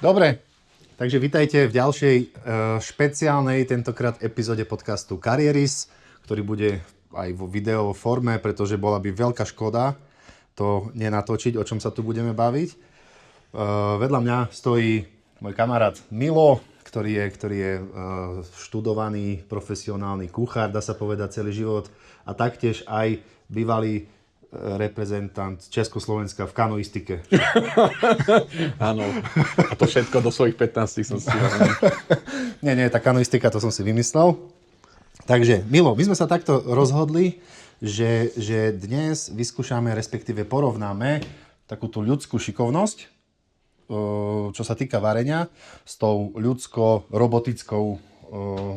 Dobre, takže vitajte v ďalšej špeciálnej, tentokrát epizóde podcastu Karieris, ktorý bude aj vo videovej forme, pretože bola by veľká škoda to nenatočiť, o čom sa tu budeme baviť. Vedľa mňa stojí môj kamarát Milo, ktorý je študovaný profesionálny kuchár, dá sa povedať celý život, a taktiež aj bývalý reprezentant Československa v kanoistike. Áno. A to všetko do svojich 15 som si Nie, tá kanoistika, to som si vymyslel. Takže, Milo, my sme sa takto rozhodli, že dnes vyskúšame, respektíve porovnáme takú tú ľudskú šikovnosť, čo sa týka varenia, s tou ľudsko-robotickou,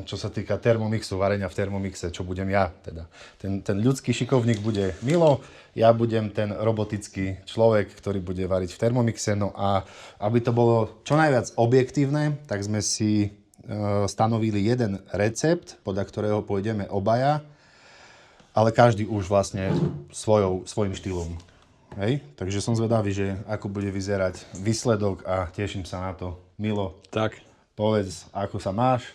čo sa týka Thermomixu, varenia v Thermomixe, čo budem ja. Teda. Ten ľudský šikovník bude Milo, ja budem ten robotický človek, ktorý bude variť v Thermomixe. No a aby to bolo čo najviac objektívne, tak sme si stanovili jeden recept, podľa ktorého pôjdeme obaja, ale každý už vlastne svojím štýlom. Hej? Takže som zvedavý, že ako bude vyzerať výsledok a teším sa na to. Milo, tak. Povedz, ako sa máš?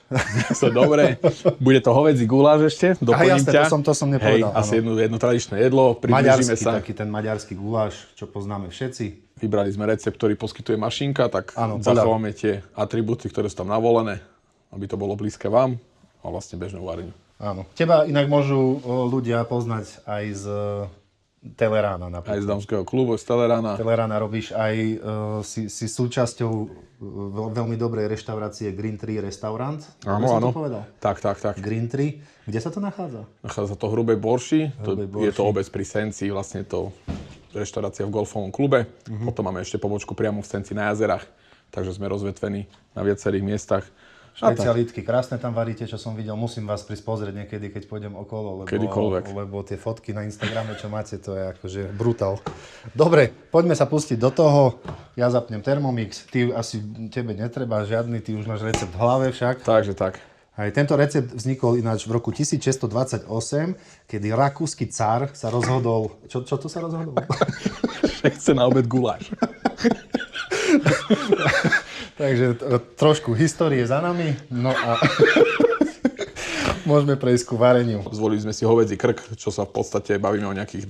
So dobre. Bude to hovädzí guláš ešte? Doplním ťa. To som nepovedal. Hej, asi jedno tradičné jedlo. Priblížime sa. Taký ten maďarský guláš, čo poznáme všetci. Vybrali sme recept, ktorý poskytuje Mašinka, tak zachováme tie atribúty, ktoré sú tam navolené, aby to bolo blízke vám a vlastne bežnému vareniu. Áno. Teba inak môžu ľudia poznať aj z Telerána napríklad. Aj z dámskeho klubu, z Telerána. Telerána robíš aj, si súčasťou veľmi dobrej reštaurácie Green Tree Restaurant. Áno. To povedal? Tak. Green Tree. Kde sa to nachádza? Nachádza sa to v Hrubej Borši. Je to obec pri Senci, vlastne to reštaurácia v golfovom klube. Potom máme ešte pobočku priamo v Senci na jazerách. Takže sme rozvetvení na viacerých miestach. Špecialitky, krásne tam varíte, čo som videl. Musím vás prísť pozrieť niekedy, keď pôjdem okolo, lebo tie fotky na Instagrame, čo máte, to je akože brutál. Dobre, poďme sa pustiť do toho. Ja zapnem Thermomix. Tebe netreba žiadny, ty už máš recept v hlave však. Takže tak. Aj tento recept vznikol ináč v roku 1628, kedy rakúsky cár sa rozhodol... Čo tu sa rozhodol? Chce na obed guláš. Takže trošku histórie za nami, no a môžeme prejsť ku vareniu. Zvolili sme si hovädzí krk, čo sa v podstate bavíme o nejakých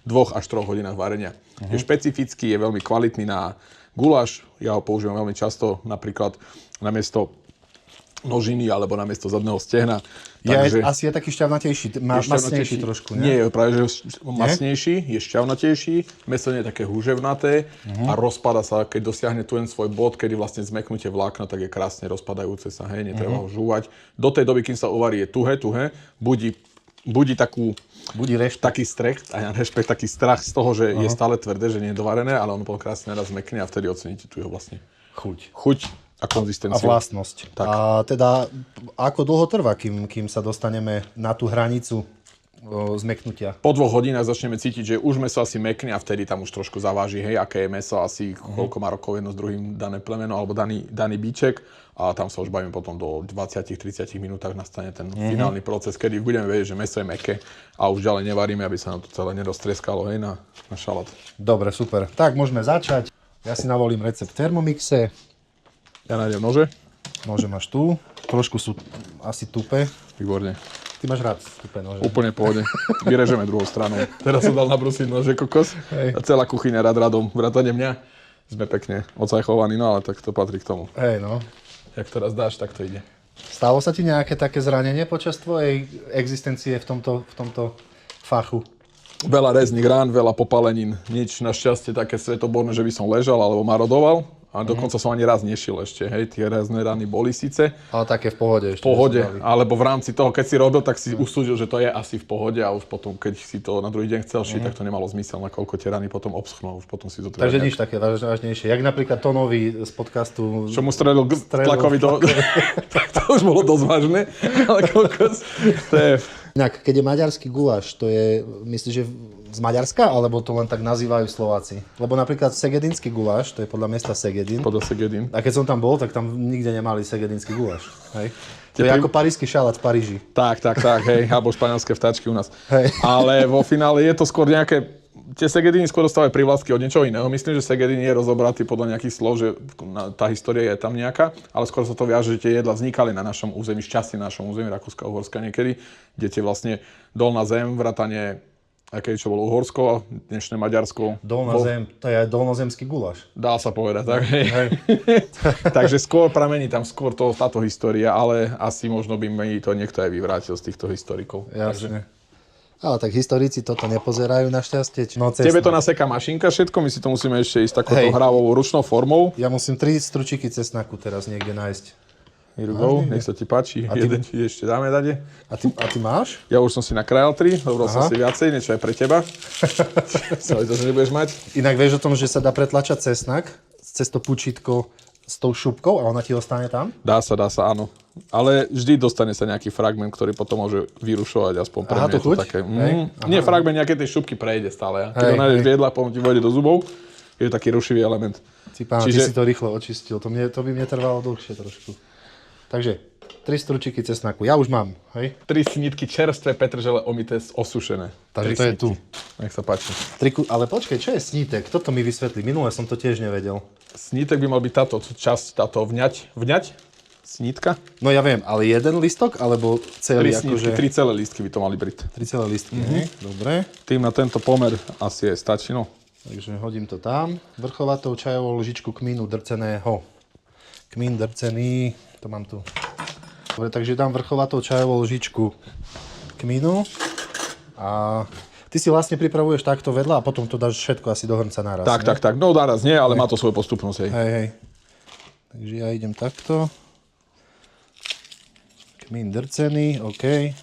2 až 3 hodinách varenia. Je špecifický, je veľmi kvalitný na guláš. Ja ho používam veľmi často, napríklad namiesto nožiny alebo namiesto zadného stehna. Asi je taký šťavnatejší, masnejší trošku, nie? Nie, je práve že masnejší, je šťavnatejší, mäso nie je také húževnaté a rozpada sa, keď dosiahne tu len svoj bod, kedy vlastne zmeknutie vlákna, tak je krásne rozpadajúce sa, hej, netreba ho žúvať. Do tej doby, kým sa uvarí, je tuhé, budí taký strach z toho, že je stále tvrdé, že nie je dovarené, ale ono potom krásne naraz zmekne a vtedy oceníte tu jeho vlastne chuť a konzistenciu. A vlastnosť. Tak. A teda, ako dlho trvá, kým sa dostaneme na tú hranicu zmeknutia? Po 2 hodinách začneme cítiť, že už mäso asi mekne a vtedy tam už trošku zaváži, hej, aké je mäso, asi koľko má rokov jedno s druhým dané plemeno alebo daný bíček. A tam sa už bavíme potom do 20-30 minútach nastane ten finálny proces, kedy budeme vedieť, že mäso je mäkké a už ďalej nevaríme, aby sa nám to celé neroztrieskalo, hej, na šalát. Dobre, super. Tak, môžeme začať. Ja si navolím recept v Thermomixe. Ja nájdem nože. Nože máš tu. Trošku sú asi tupé. Výborne. Ty máš rád tupé nože. Úplne pohode. Vyrežeme druhou stranou. Teraz som dal nabrúsiť nože kokos. Hej. A celá kuchyňa radom. Vrátane mňa. Sme pekne ocajchovaní, no ale tak to patrí k tomu. Hej, no. Jak to raz dáš, tak to ide. Stalo sa ti nejaké také zranenie počas tvojej existencie v tomto fachu? Veľa rezných rán, veľa popálenín. Nič našťastie také svetoborné, že by som ležal alebo marodoval. A dokonca som ani raz nešiel ešte, hej, tie rezné rany boli síce. Ale také v pohode ešte. V pohode, alebo v rámci toho, keď si robil, tak si usúdil, že to je asi v pohode a už potom, keď si to na druhý deň chcel šiť, tak to nemalo zmysel, nakoľko tie rany potom obschnú, už potom si to treba. Takže nič také vážnejšie. Jak napríklad Tonovi z podcastu... Čo mu strelil tlakový to už bolo dosť vážne, ale kokos, to je... Inak, keď je maďarský guláš, to je, myslíš, že z Maďarska, alebo to len tak nazývajú Slováci? Lebo napríklad segedinský guláš, to je podľa mesta Segedin. Podľa Segedin. A keď som tam bol, tak tam nikde nemali segedinský guláš. Hej? To je ako parížsky šalát v Paríži. Tak, hej, alebo španielské vtáčky u nás. Hej. Ale vo finále je to skôr nejaké tie segediny skôr dostávajú privlastky od niečoho iného. Myslím, že segedín je rozobratý podľa nejakých slov, že tá história je tam nejaká, ale skôr sa to viaže, že tie jedlá vznikali na našom území, šťastie na našom území, Rakúska, Uhorska niekedy, kde tie vlastne dolná zem, vrátane, aké čo bolo Uhorsko, dnešné Maďarsko. Dolná zem, to je aj dolnozemský guláš. Dá sa povedať, tak? Hej. Takže skôr pramení tam skôr táto história, ale asi možno by mi to niekto aj vyvrátil z týchto historikov. Jasne. Ale tak historici toto nepozerajú našťastie. No, tebe to naseká mašinka všetko, my si to musíme ešte ísť takouto hrávou ručnou formou. Ja musím 3 stručiky cesnaku teraz niekde nájsť. Here you go, nech sa ti páči. Jeden ti ešte dáme dade. A ty máš? Ja už som si nakrájal 3, dobral som si viacej, niečo aj pre teba. Sorry, to, že nebudeš mať. Inak vieš o tom, že sa dá pretlačať cesnak cez to pučítko s tou šupkou a ona ti ostane tam? Dá sa, áno. Ale vždy dostane sa nejaký fragment, ktorý potom môže vyrušovať aspoň pre mňa. To chuť? Také, nie, fragment nejaké tej šupky prejde stále. Keď ho nájdeš v jedle a potom ti vojde do zubov, je to taký rušivý element. Ty si to rýchlo očistil, to by mne trvalo dlhšie trošku. Takže 3 stručiky cesnaku, ja už mám, hej? 3 snitky čerstvé petržele omité, osušené. Takže to je tu. Nech sa páči. Ale počkaj, čo je snítek? Toto mi vysvetlí, minule som to tiež nevedel. Snítek by mal byť táto časť, táto vňať, snítka. No ja viem, ale jeden listok, alebo celý 3 snítky, 3 celé lístky by to mali byť. 3 celé lístky, dobre. Tým na tento pomer asi je stačí, no. Takže hodím to tam. Vrchovatou čajovou lžičku kmínu drceného. Kmín drcený, to mám tu. Dobre, takže dám vrchovatou čajovou lžičku kmínu a ty si vlastne pripravuješ takto vedľa a potom to dáš všetko asi do hrnca naraz. Tak. No naraz nie, ale má to svoju postupnosť. Hej. Takže ja idem takto. Kmín drcený, OK.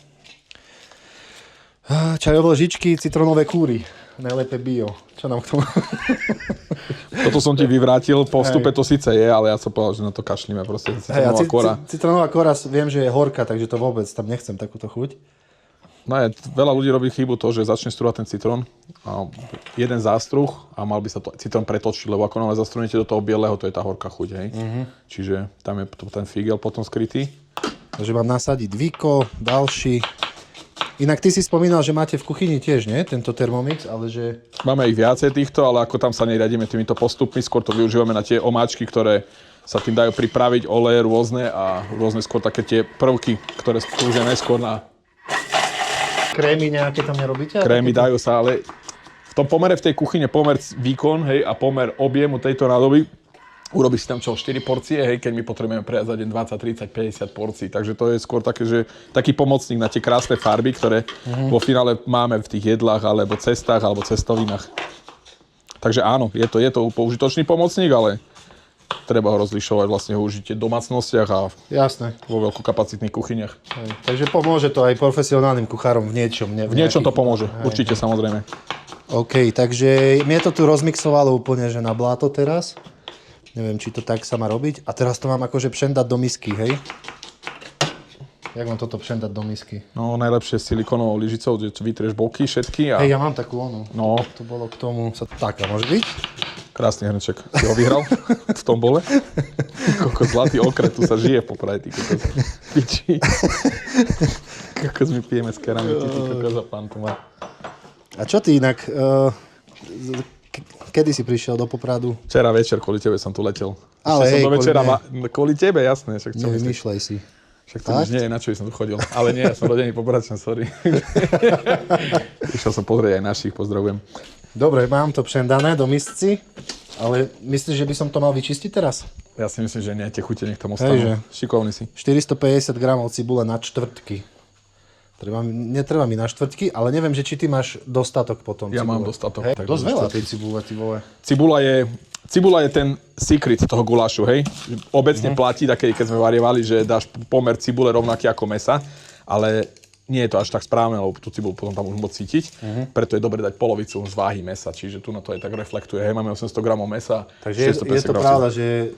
Čajové lžičky, citrónové kúry. Najlepšie bio. Čo nám k tomu? Toto som ti vyvrátil, po vstupe to síce je, ale ja som povedal, že na to kašlíme proste. Citrónová kora. Citrónová kora viem, že je horká, takže to vôbec tam nechcem takúto chuť. No je, veľa ľudí robí chybu to, že začne strúhať ten citrón a jeden zástruh a mal by sa to citrón pretočiť, lebo ako náhle zastrúhnete do toho bieleho, to je tá horká chuť, hej. Čiže tam je ten figel potom skrytý. Takže mám nasadiť víko, ďalší. Inak ty si spomínal, že máte v kuchyni tiež, nie? Tento Thermomix, ale že... Máme ich viacej týchto, ale ako tam sa neriadíme týmito postupmi, skôr to využívame na tie omáčky, ktoré sa tým dajú pripraviť, oleje rôzne a rôzne skôr také tie prvky, ktoré slúžia najskôr na... Krémy nejaké tam nerobíte? Krémy dajú sa, ale v tom pomere v tej kuchyne, pomer výkon, hej, a pomer objemu tejto nádoby, urobíš si tam čo, 4 porcie, hej, keď my potrebujeme prejsť za deň 20, 30, 50 porcií. Takže to je skôr také, že taký pomocník na tie krásne farby, ktoré vo finále máme v tých jedlách, alebo cestách, alebo cestovinách. Takže áno, je to použitočný pomocník, ale treba ho rozlišovať vlastne ho užite v domácnostiach a Jasné. vo veľkokapacitných kuchyniach. Takže pomôže to aj profesionálnym kuchárom v niečom. V niečom to pomôže, určite, samozrejme. OK, takže mne to tu rozmixovalo úplne, že na bláto teraz. Neviem, či to tak sa má robiť. A teraz to mám akože pšendať do misky, hej? Jak mám toto pšendať do misky? No, najlepšie silikonovou lyžicou, že vytrieš boky všetky a... Hej, ja mám takú onu. No. To bolo k tomu... Taká môže byť? Krásny hrnček. Si ho vyhral v tom bole? Koľko zlatý okret, tu sa žije v Poprade, ty kokos. Piči. Kokos my pijeme z keramiky, ty kokos a pán tu má. A čo ty inak... Kedy si prišiel do Popradu? Včera večer, kvôli tebe som tu letel. Ale hej, som do večera kvôli tebe, jasné. Však čo nevymýšľaj si. Však to nič nie je, na čo som tu chodil. Ale nie, ja som rodený Popradčan, sorry. Išiel som pozrieť aj našich, pozdravujem. Dobre, mám to pšendané do misci, ale myslíš, že by som to mal vyčistiť teraz? Ja si myslím, že nie, tie chute nech tam ostanú. Šikovný si. 450 gramov cibule na štvrtky. Netreba mi na štvrtky, ale neviem, že či ty máš dostatok potom. Ja mám dostatok. Hej, dosť veľa tej cibule, ty vole. Cibula je ten secret toho gulášu, hej. Obecne platí, také, keď sme varievali, že dáš pomer cibule rovnaký ako mesa, ale nie je to až tak správne, lebo tú cibulu potom tam už môcť cítiť. Preto je dobre dať polovicu z váhy mesa, čiže tu na to aj tak reflektuje. Hej, máme 800 gramov mesa. Takže je to pravda, že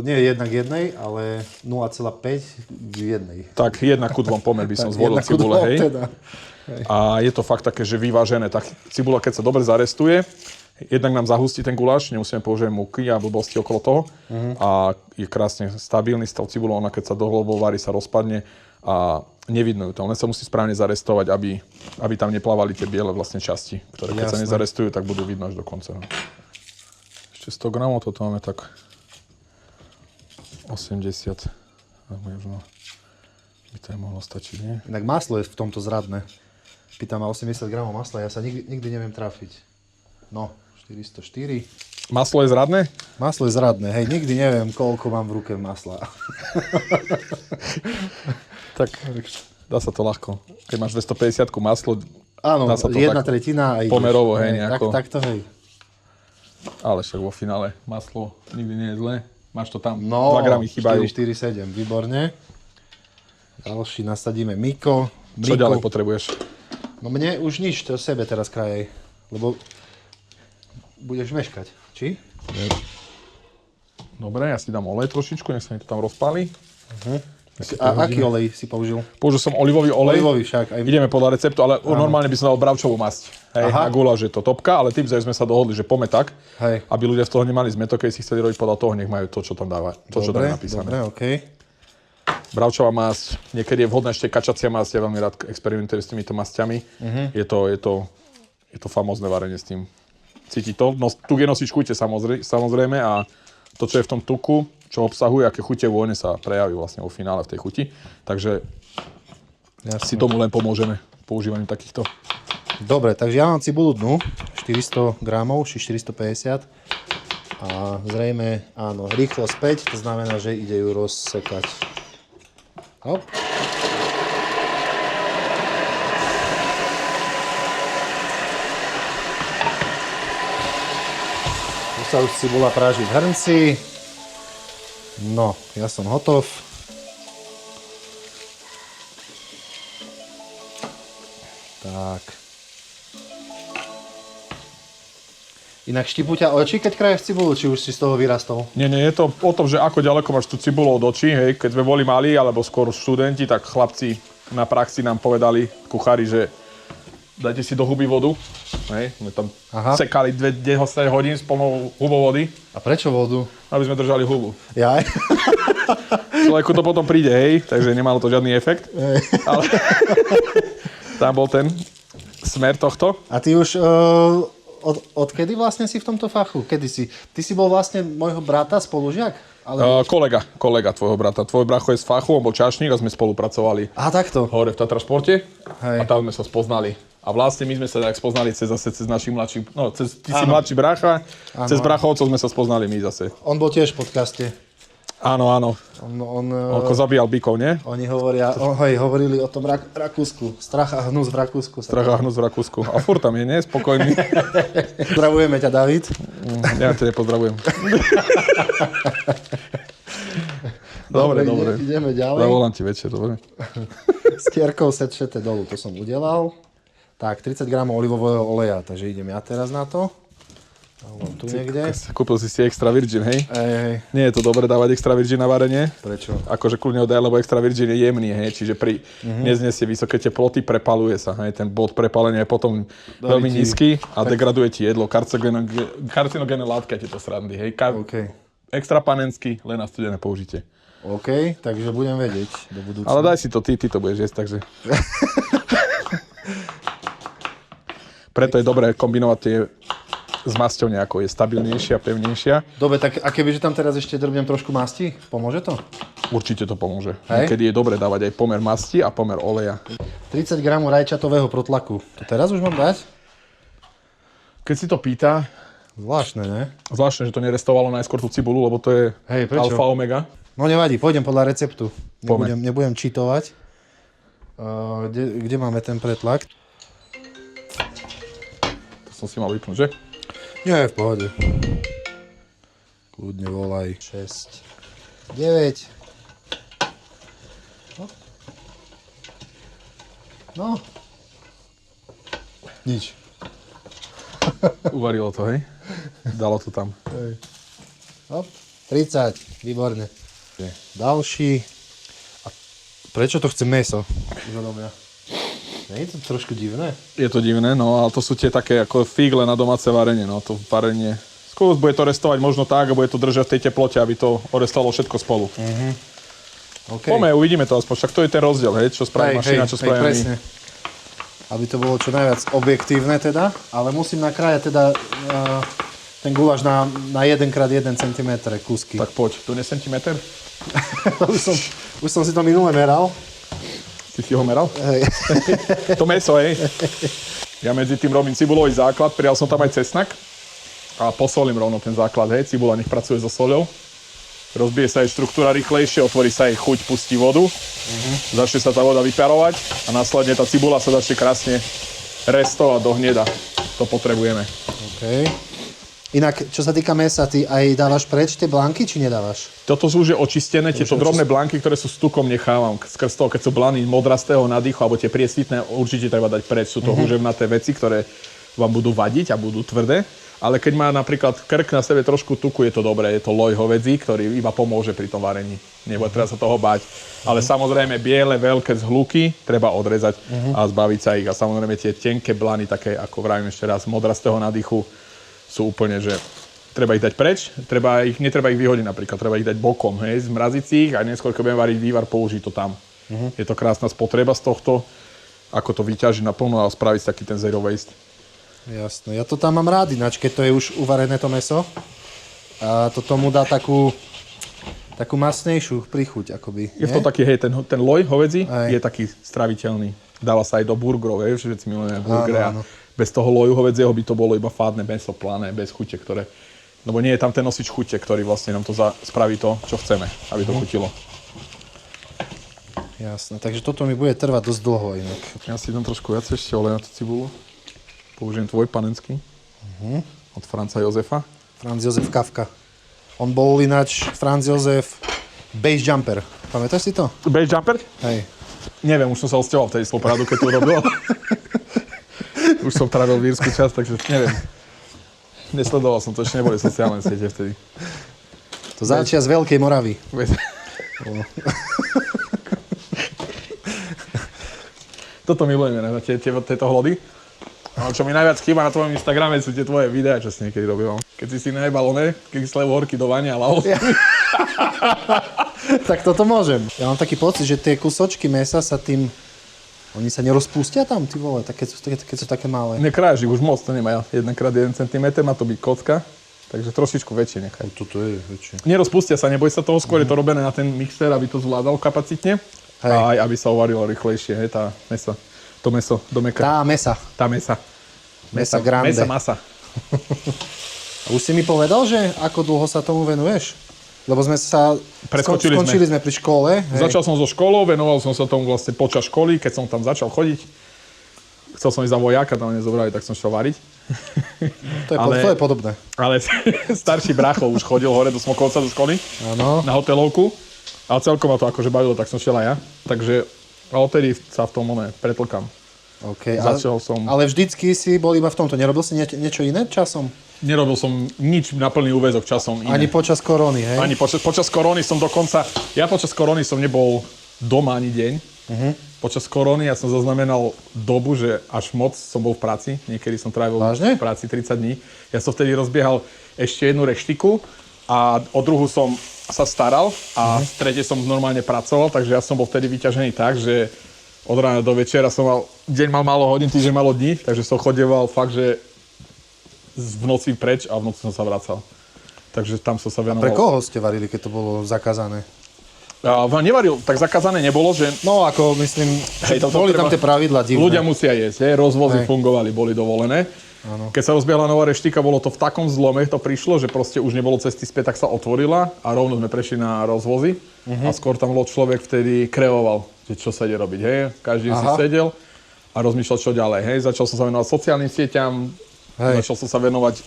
nie je 1 k 1, ale 0,5 k 1. Tak 1 ku 2 pomer by som zvolil cibule, hej. Teda. A je to fakt také, že vyvážené. Tak cibula, keď sa dobre zarestuje, jednak nám zahustí ten guláš, nemusíme použiť múky a blbosti okolo toho. A je krásne stabilný stav cibulou, ona keď sa do hlbov varí, sa rozpadne a nevidno ju tam. Len sa musí správne zarestovať, aby tam neplávali tie biele vlastne časti, ktoré keď sa nezarestujú, tak budú vidno až do konca. Ešte 100 gramov, toto máme tak 80. Možno by to aj mohlo stačiť, nie? Inak maslo je v tomto zradné. Pýtam ma 80 gramov masla, ja sa nikdy neviem trafiť. No, 404. Maslo je zradné? Maslo je zradné, hej, nikdy neviem, koľko mám v ruke masla. Tak dá sa to ľahko. Keď máš 250 maslo, áno, dá sa to 1/3 tak a ideš. pomerovo, hej, nejako. Tak to hej. Ale však vo finále maslo nikdy nie je zlé. Máš to tam, No, 2 gramy chýbajú. 447, výborne. Ďalší nasadíme Miko. Čo ďalej potrebuješ? No mne už nič, to sebe teraz krajej, lebo budeš meškať, či? Dobre, ja si dám olej trošičku, nech sa mi to tam rozpáli. A aký olej si použil? Použil som olivový olej. Olivový však. Aj... Ideme podľa receptu, ale normálne by som dal bravčovú masť. Hej, na guláš je to topka, ale tým, že sme sa dohodli, že poďme tak, hej, aby ľudia z toho nemali zmetok, keď si chceli robiť podľa toho, nech majú to, čo tam dáva, to, čo tam je napísané. Dobre, okej. Bravčová masť, niekedy je vhodná ešte kačacia masť, ja veľmi rád experimentujem s týmito masťami. Je to famózne varenie s tým. Cíti to. No, tuk je nosič chute samozrejme a to, čo je v tom tuku, čo obsahuje, aké chute vône sa prejaví vlastne vo finále v tej chuti. Takže si tomu len pomôžeme používaním takýchto. Dobre, takže ja mám cibulu dnu, 400 gramov, či 450. A zrejme, áno, rýchlo späť, to znamená, že ide ju rozsekať. Hop. Tu sa už cibula práži v hrnci. No, ja som hotov. Tak. Inak štipu ťa oči, keď kraješ cibulu, či už si z toho vyrastol? Nie, je to o tom, že ako ďaleko máš tú cibulu od očí, hej, keď sme boli malí, alebo skôr študenti, tak chlapci na praxi nám povedali, kuchári, že dajte si do huby vodu, hej, sme tam sekali 10 hodín s plnou hubou vody. A prečo vodu? Aby sme držali hubu. Jaj. Človeku to potom príde, hej, takže nemalo to žiadny efekt. Ale tam bol ten smer tohto. A ty už odkedy vlastne si v tomto fachu? Kedy si? Ty si bol vlastne môjho brata, spolužiak? Ale... Kolega tvojho brata. Tvoj bracho je z fachu, on bol čašník a sme spolupracovali. Aha, takto. Hore v Tatrašporte. Hej. A tam sme sa spoznali. A vlastne my sme sa tak spoznali cez našich mladších, no ty si mladší bracha, cez brachovcov sme sa spoznali my zase. On bol tiež v podcaste. Áno. On zabíjal bykov, nie? Oni hovorili o tom Rakúsku. Strach a hnus v Rakúsku. Strach a hnus v Rakúsku. A furt tam je, nie? Spokojný. Pozdravujeme ťa, David. Ja ťa nepozdravujem. Dobre. Ideme ďalej. Zavolám ti večer, dobre. S kierkou sečete dolu, to som udelal. Tak, 30 gramov olivového oleja, takže idem ja teraz na to. Tu niekde. Kúpil si extra virgin, hej? Hej. Nie je to dobré dávať extra virgin na varenie. Prečo? Akože kľudne ho daj, lebo extra virgin je jemný, hej? Čiže pri neznesie vysoké teploty, prepaluje sa, hej? Ten bod prepálenia je potom veľmi nízky a degraduje ti jedlo. Karcinogénne látky a tieto srandy, hej? Extra panenský, len na studené použitie. OK, takže budem vedieť do budúcna. Ale daj si to, ty to budeš jesť, takže... Preto je dobré kombinovať tie s masťou nejako, je stabilnejšia, pevnejšia. Dobre, tak a kebyže tam teraz ešte drbnem trošku masti, pomôže to? Určite to pomôže. Hej. Niekedy je dobré dávať aj pomer masti a pomer oleja. 30 g rajčatového protlaku. To teraz už mám dať? Keď si to pýta... Zvláštne, ne? Zvláštne, že to nerestovalo najskôr tú cibulu, lebo to je alfa omega. No nevadí, pôjdem podľa receptu. Nebudem čítovať. Kde máme ten pretlak? To som si mal vypnúť, že? Nie, v pohode. Kľudne volaj. 6, 9. No. Nič. Uvarilo to, hej? Dalo to tam. Hej. Hop. 30. Výborne. Ďalší. A prečo to chce mäso? Už odo mňa. Nie je to trošku divné? Je to divné, no ale to sú tie také ako figle na domáce varenie, no to varenie. Skôr bude to restovať možno tak a bude to držať v tej teplote, aby to orestalo všetko spolu. Okay. Poďme, uvidíme to aspoň, však to je ten rozdiel, hej, čo spraví mašina, čo spravíme my. presne. Aby to bolo čo najviac objektívne teda, ale musím nakrájať teda ten guláš na 1x1 cm kúsky. Tak poď, tu nie centimeter? už som si to minule meral. Ty si ho meral? Hej. To mäso, hej. Ja medzi tým robím cibulový základ, pridal som tam aj cesnak a posolím rovno ten základ, hej. Cibula nech pracuje so soľou. Rozbije sa jej štruktúra rýchlejšie, otvorí sa jej chuť, pustí vodu, začne sa tá voda vyparovať a následne tá cibula sa začne krásne restovať do hneda. To potrebujeme. Okay. Inak, čo sa týka mäsa, ty aj dávaš preč tie blanky, či nedávaš? Toto sú už očistené, tieto drobné blanky, ktoré sú s tukom, nechávam. Skrz toho, keď sú blany modrastého nadýchu, alebo tie priesvitné, určite treba dať preč. Sú to húževnaté veci, ktoré vám budú vadiť a budú tvrdé. Ale keď má napríklad krk na sebe trošku tuku, je to dobré. Je to loj hovedzí, ktorý iba pomôže pri tom varení. Nebude treba sa toho báť. Ale samozrejme biele, veľké zhluky treba odrezať a zbaviť sa ich. A samozrejme tie tenké blany, také ako vravím ešte raz, modrastého nadýchu, sú úplne, že treba ich dať preč, netreba ich vyhodiť napríklad, treba ich dať bokom, hej, zmraziť si ich a neskôr, keď budeme variť vývar, použiť to tam. Je to krásna spotreba z tohto, ako to vyťažiť naplno a spraviť taký ten zero waste. Jasné, ja to tam mám rád ináč, keď to je už uvarené to mäso. A to tomu dá takú masnejšiu príchuť, akoby. Je to taký, hej, ten loj hovedzí je taký straviteľný. Dáva sa aj do burgerov, hej, všetci milujeme burgery a bez toho loju hovedzieho by to bolo iba fádne mäso, plané, bez chute, ktoré... Lebo nie je tam ten nosič chute, ktorý vlastne nám to spraví to, čo chceme, aby to chutilo. Jasné, takže toto mi bude trvať dosť dlho inak. Ja si dám trošku viac ešte olej na tú cibulu. Použijem tvoj panenský. Od Franca Jozefa. Franz Josef Kafka. On bol ináč Franz Josef base jumper. Pamätáš si to? Base jumper? Hej. Neviem, už som sa odsťahoval vtedy z Popradu, keď to robil. Už som trávil v Írsku čas, takže neviem. Nesledoval som to, ešte neboli sociálne siete vtedy. To začia z Veľkej Moravy. Toto milujeme, ne? Tieto hlody. No, čo mi najviac chýba na tvojom Instagrame sú tie tvoje videá, čo si niekedy robil. Keď si najebal kyslé horky do vania a lahol. Tak toto môžem. Ja mám taký pocit, že tie kusočky mäsa sa tým... Oni sa nerozpustia tam, ty vole, keď sú také malé. Nekrájaš ich už moc, to nemá 1x1 cm, má to byť kocka. Takže trošičku väčšie nechaj. Toto je väčšie. Nerozpustia sa, neboj sa toho, skôr je to robené na ten mixer, aby to zvládal kapacitne. Hej. A aj aby sa uvarilo rýchlejšie, hej, tá mesa. To meso do meka. Tá mesa. Mesa grande. Masa. A už si mi povedal, že ako dlho sa tomu venuješ? Lebo sme sa... Skončili sme pri škole. Hej. Začal som so školou, venoval som sa tomu vlastne počas školy, keď som tam začal chodiť. Chcel som ísť za vojáka, tam nezobrali, tak som šiel variť. To je podobné. Ale starší brácho už chodil hore do Smokovca do školy. Áno. Na hotelovku. A celkom ma to akože bavilo, tak som šiel aj ja. Takže odtedy sa v tom pretlkám. Okay, ale vždycky si bol iba v tomto. Nerobil si niečo iné časom? Nerobil som nič na plný úväzok časom iné. Ani počas korony, hej? Ani počas korony som dokonca... Ja počas korony som nebol doma ani deň. Počas korony ja som zaznamenal dobu, že až moc som bol v práci. Niekedy som trávil v práci 30 dní. Ja som vtedy rozbiehal ešte jednu reštiku a o druhú som sa staral a v tretej som normálne pracoval, takže ja som bol vtedy vyťažený tak, že od rána do večera deň mal málo hodín, týždeň málo dní, takže som chodieval fakt, že v noci preč a v noci som sa vracal. Takže tam som sa venoval. A pre koho ste varili, keď to bolo zakázané? Nevaril, tak zakázané nebolo, že... No ako myslím, boli tam tie pravidlá divné. Ľudia musia jesť, rozvozy fungovali, boli dovolené. Áno. Keď sa rozbiehla nová reštika, bolo to v takom zlome, to prišlo, že proste už nebolo cesty späť, tak sa otvorila a rovno sme prešli na rozvozy. A skôr tam bol človek vtedy kreoval, že čo sa ide robiť, hej. Každý si sedel a rozmýšľal, čo ďalej, hej. Začal som sa venovať sociálnym sieťam, začal som sa venovať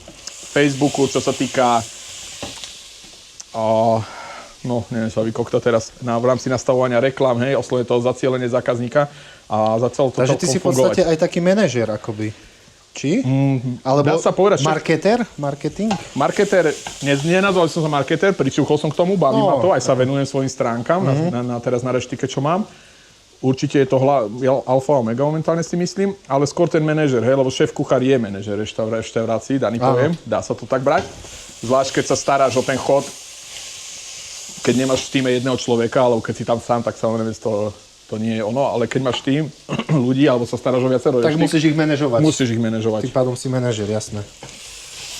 Facebooku, čo sa týka... neviem sa vykokta teraz v rámci nastavovania reklám, hej, oslovne toho zacielenie zákazníka a začalo to celkom fungovať. Takže ty si v podstate aj taký manažér, akoby. Či? Alebo dá sa povedať, marketer? Marketing? Marketer, nenazval som sa marketer, pričúchol som k tomu, baví ma to, aj sa venujem svojim stránkam, teraz na reštike, čo mám. Určite je to alfa a omega momentálne si myslím, ale skôr ten manažer, hej, lebo šéf kuchár je manažer reštaurácií, daný poviem, dá sa to tak brať. Zvlášť, keď sa staráš o ten chod keď nemáš v týme jedného človeka, alebo keď si tam sám, tak samozrejme to nie je ono, ale keď máš tým ľudí, alebo sa staráš o viacero Tak ešte, musíš ich manažovať. musíš ich manažovať. Tým pádom si manažer, jasné.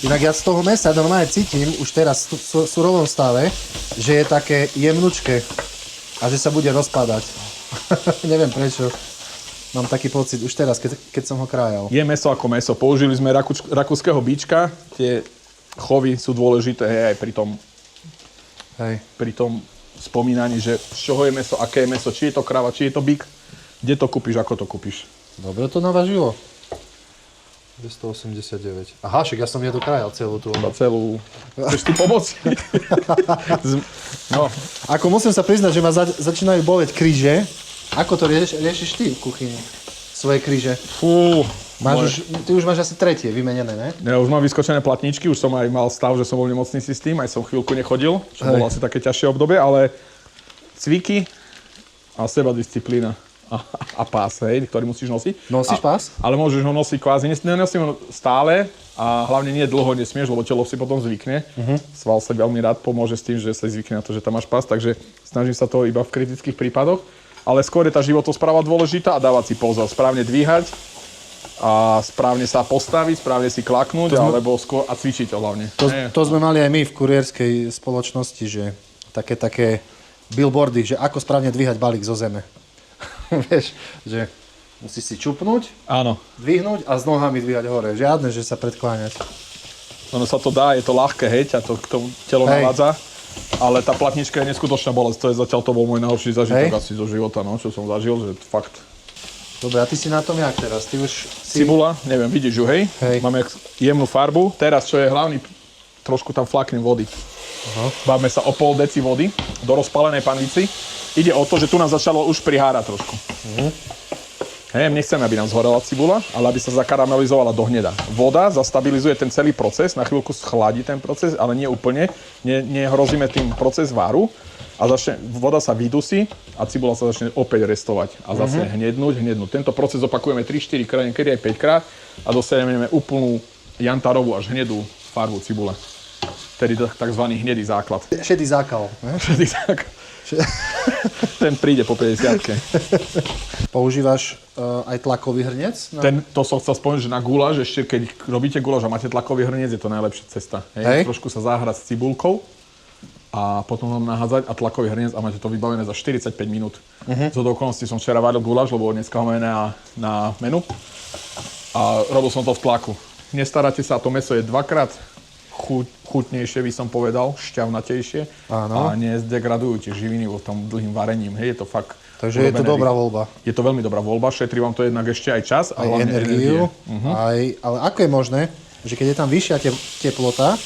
Inak ja z toho mesa normálne cítim, už teraz v surovom stave, že je také jemnučké a že sa bude rozpadať. Neviem prečo. Mám taký pocit už teraz, keď som ho krájal. Je meso ako meso. Použili sme rakúskeho bíčka. Tie chovy sú dôležité aj pri tom spomínaní, že z čoho je meso, aké je meso, či je to kráva, či je to bík, kde to kúpiš, ako to kúpiš. Dobre to navažilo. 289. Aha, však ja som nedokrájal celú tú. Celú... Chceš ti pomôcť? No. Ako musím sa priznať, že ma začínajú boleť kríže. Ako to riešiš ty v kuchyni? Svoje kríže? Fú. Ty už máš asi tretie vymenené, ne? Ja už mám vyskočené platničky, už som aj mal stav, že som bol v nemocnici s tým, aj som chvíľku nechodil, čo bolo asi také ťažšie obdobie, ale cviky a sebadisciplína a pás, hej, ktorý musíš nosiť. Nosíš pás? Ale môžeš ho nosiť kvázi, nenosím ho stále a hlavne nie dlho nesmieš, lebo telo si potom zvykne. Sval sa veľmi rád pomôže s tým, že sa zvykne na to, že tam máš pás, takže snažím sa to iba v kritických prípadoch. Ale skôr je tá životospráva dôležitá a dávať si pozor, správne dvíhať a správne sa postaviť, správne si klaknúť, alebo skôr a cvičiť to hlavne. To sme mali aj my v kurierskej spoločnosti, že také billboardy, že ako správne dvíhať balík zo zeme. Vieš, že musíš si čupnúť, áno, dvihnúť a s nohami dvíhať hore. Žiadne, že sa predkláňať. Ono sa to dá, je to ľahké, hej, ťa to k tomu telo navádza. Ale tá platnička je neskutočná bolesť, to je zatiaľ to bol môj najhorší zažitok asi zo života, no, čo som zažil, že fakt. Dobre, a ty si na tom jak teraz? Ty už si... Cibula, neviem, vidíš ju, hej? Máme jemnú farbu, teraz čo je hlavný, trošku tam flaknem vody. Bavme sa o pol deci vody do rozpálenej panvici. Ide o to, že tu nám začalo už prihárať trošku. Hej, nechceme, aby nám zhorela cibula, ale aby sa zakaramelizovala do hneda. Voda zastabilizuje ten celý proces, na chvíľku schladí ten proces, ale nie úplne. Nehrozíme tým proces váru a voda sa vydusí a cibula sa začne opäť restovať a zase hnednúť. Tento proces opakujeme 3-4 krát, niekedy aj 5 krát a dosiahneme úplnú jantarovú až hnedú farbu cibule. Tedy takzvaný hnedý základ. Šedý zákal. Šedý základ. Ten príde po 50-ke. Používaš aj tlakový hrniec? To som chcel spomenúť, že na guláš, ešte keď robíte guláš a máte tlakový hrniec, je to najlepšia cesta. Hej? Trošku sa zahrať s cibulkou a potom vám nahádzať a tlakový hrniec a máte to vybavené za 45 minút. Z okolností som včera varil guláš, lebo dneska ho máme na menu a robil som to v tlaku. Nestaráte sa, to mäso je dvakrát chutnejšie, by som povedal, šťavnatejšie. Áno. A nezdegradujú tie živiny vo tom dlhým varením. Hej, je to fakt... Takže je to dobrá voľba. Je to veľmi dobrá voľba, šetrí vám to jednak ešte aj čas a hlavne energiu. Ale ako je možné, že keď je tam vyššia teplota,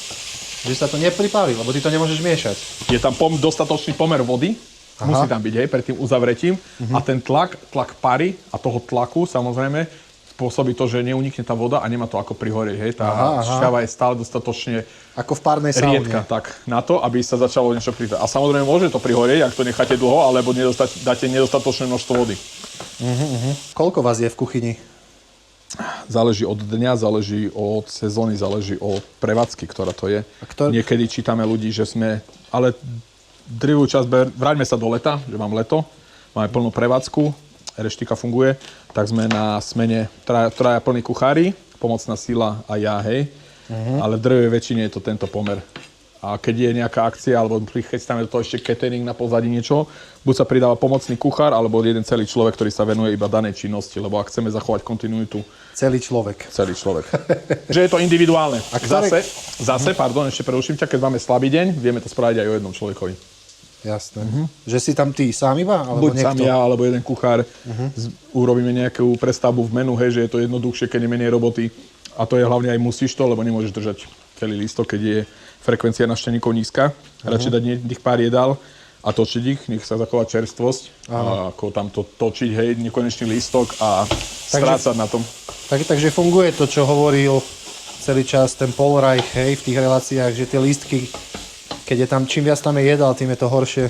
že sa to nepripáli, lebo ty to nemôžeš miešať? Je tam dostatočný pomer vody, musí tam byť, hej, pred tým uzavretím a ten tlak pary a toho tlaku samozrejme spôsobí to, že neunikne tá voda a nemá to ako prihorieť, hej. Tá šťava je stále dostatočne ako v párnej saune. Riedka, tak, na to, aby sa začalo niečo prihorieť. A samozrejme môže to prihorieť, ak to necháte dlho, alebo dáte nedostatočné množstvo vody. Koľko vás je v kuchyni? Záleží od dňa, záleží od sezóny, záleží od prevádzky, ktorá to je. Niekedy čítame ľudí, že sme... Ale drvivú časť, vráťme sa do leta, že mám leto, máme plnú prevádzku, reštika funguje, tak sme na smene traja plní kuchári, pomocná sila a ja, hej. Ale v drvivej väčšine je to tento pomer. A keď je nejaká akcia, alebo chystáme do toho ešte catering na pozadí niečo, buď sa pridáva pomocný kuchár, alebo jeden celý človek, ktorý sa venuje iba danej činnosti, lebo ak chceme zachovať kontinuitu. Celý človek. Že je to individuálne. Zase, ešte preruším ťa, keď máme slabý deň, vieme to spraviť aj o jednom človekovi. Jasné. Že si tam ty sám iba? Alebo buď sám ja, alebo jeden kuchár. Urobíme nejakú prestavbu v menu, hej, že je to jednoduchšie, keď je menej roboty. A to je hlavne aj musíš to, lebo nemôžeš držať celý lístok, keď je frekvencia návštevníkov nízka. Radšej dať tých pár jedál a točiť ich, nech sa zachová čerstvosť. A ako tam to točiť, hej, nekonečný lístok a strácať na tom. Takže funguje to, čo hovoril celý čas ten Paul Reich, hej, v tých reláciách, že tie lístky, keď je tam, čím viac tam je jedál, tým je to horšie.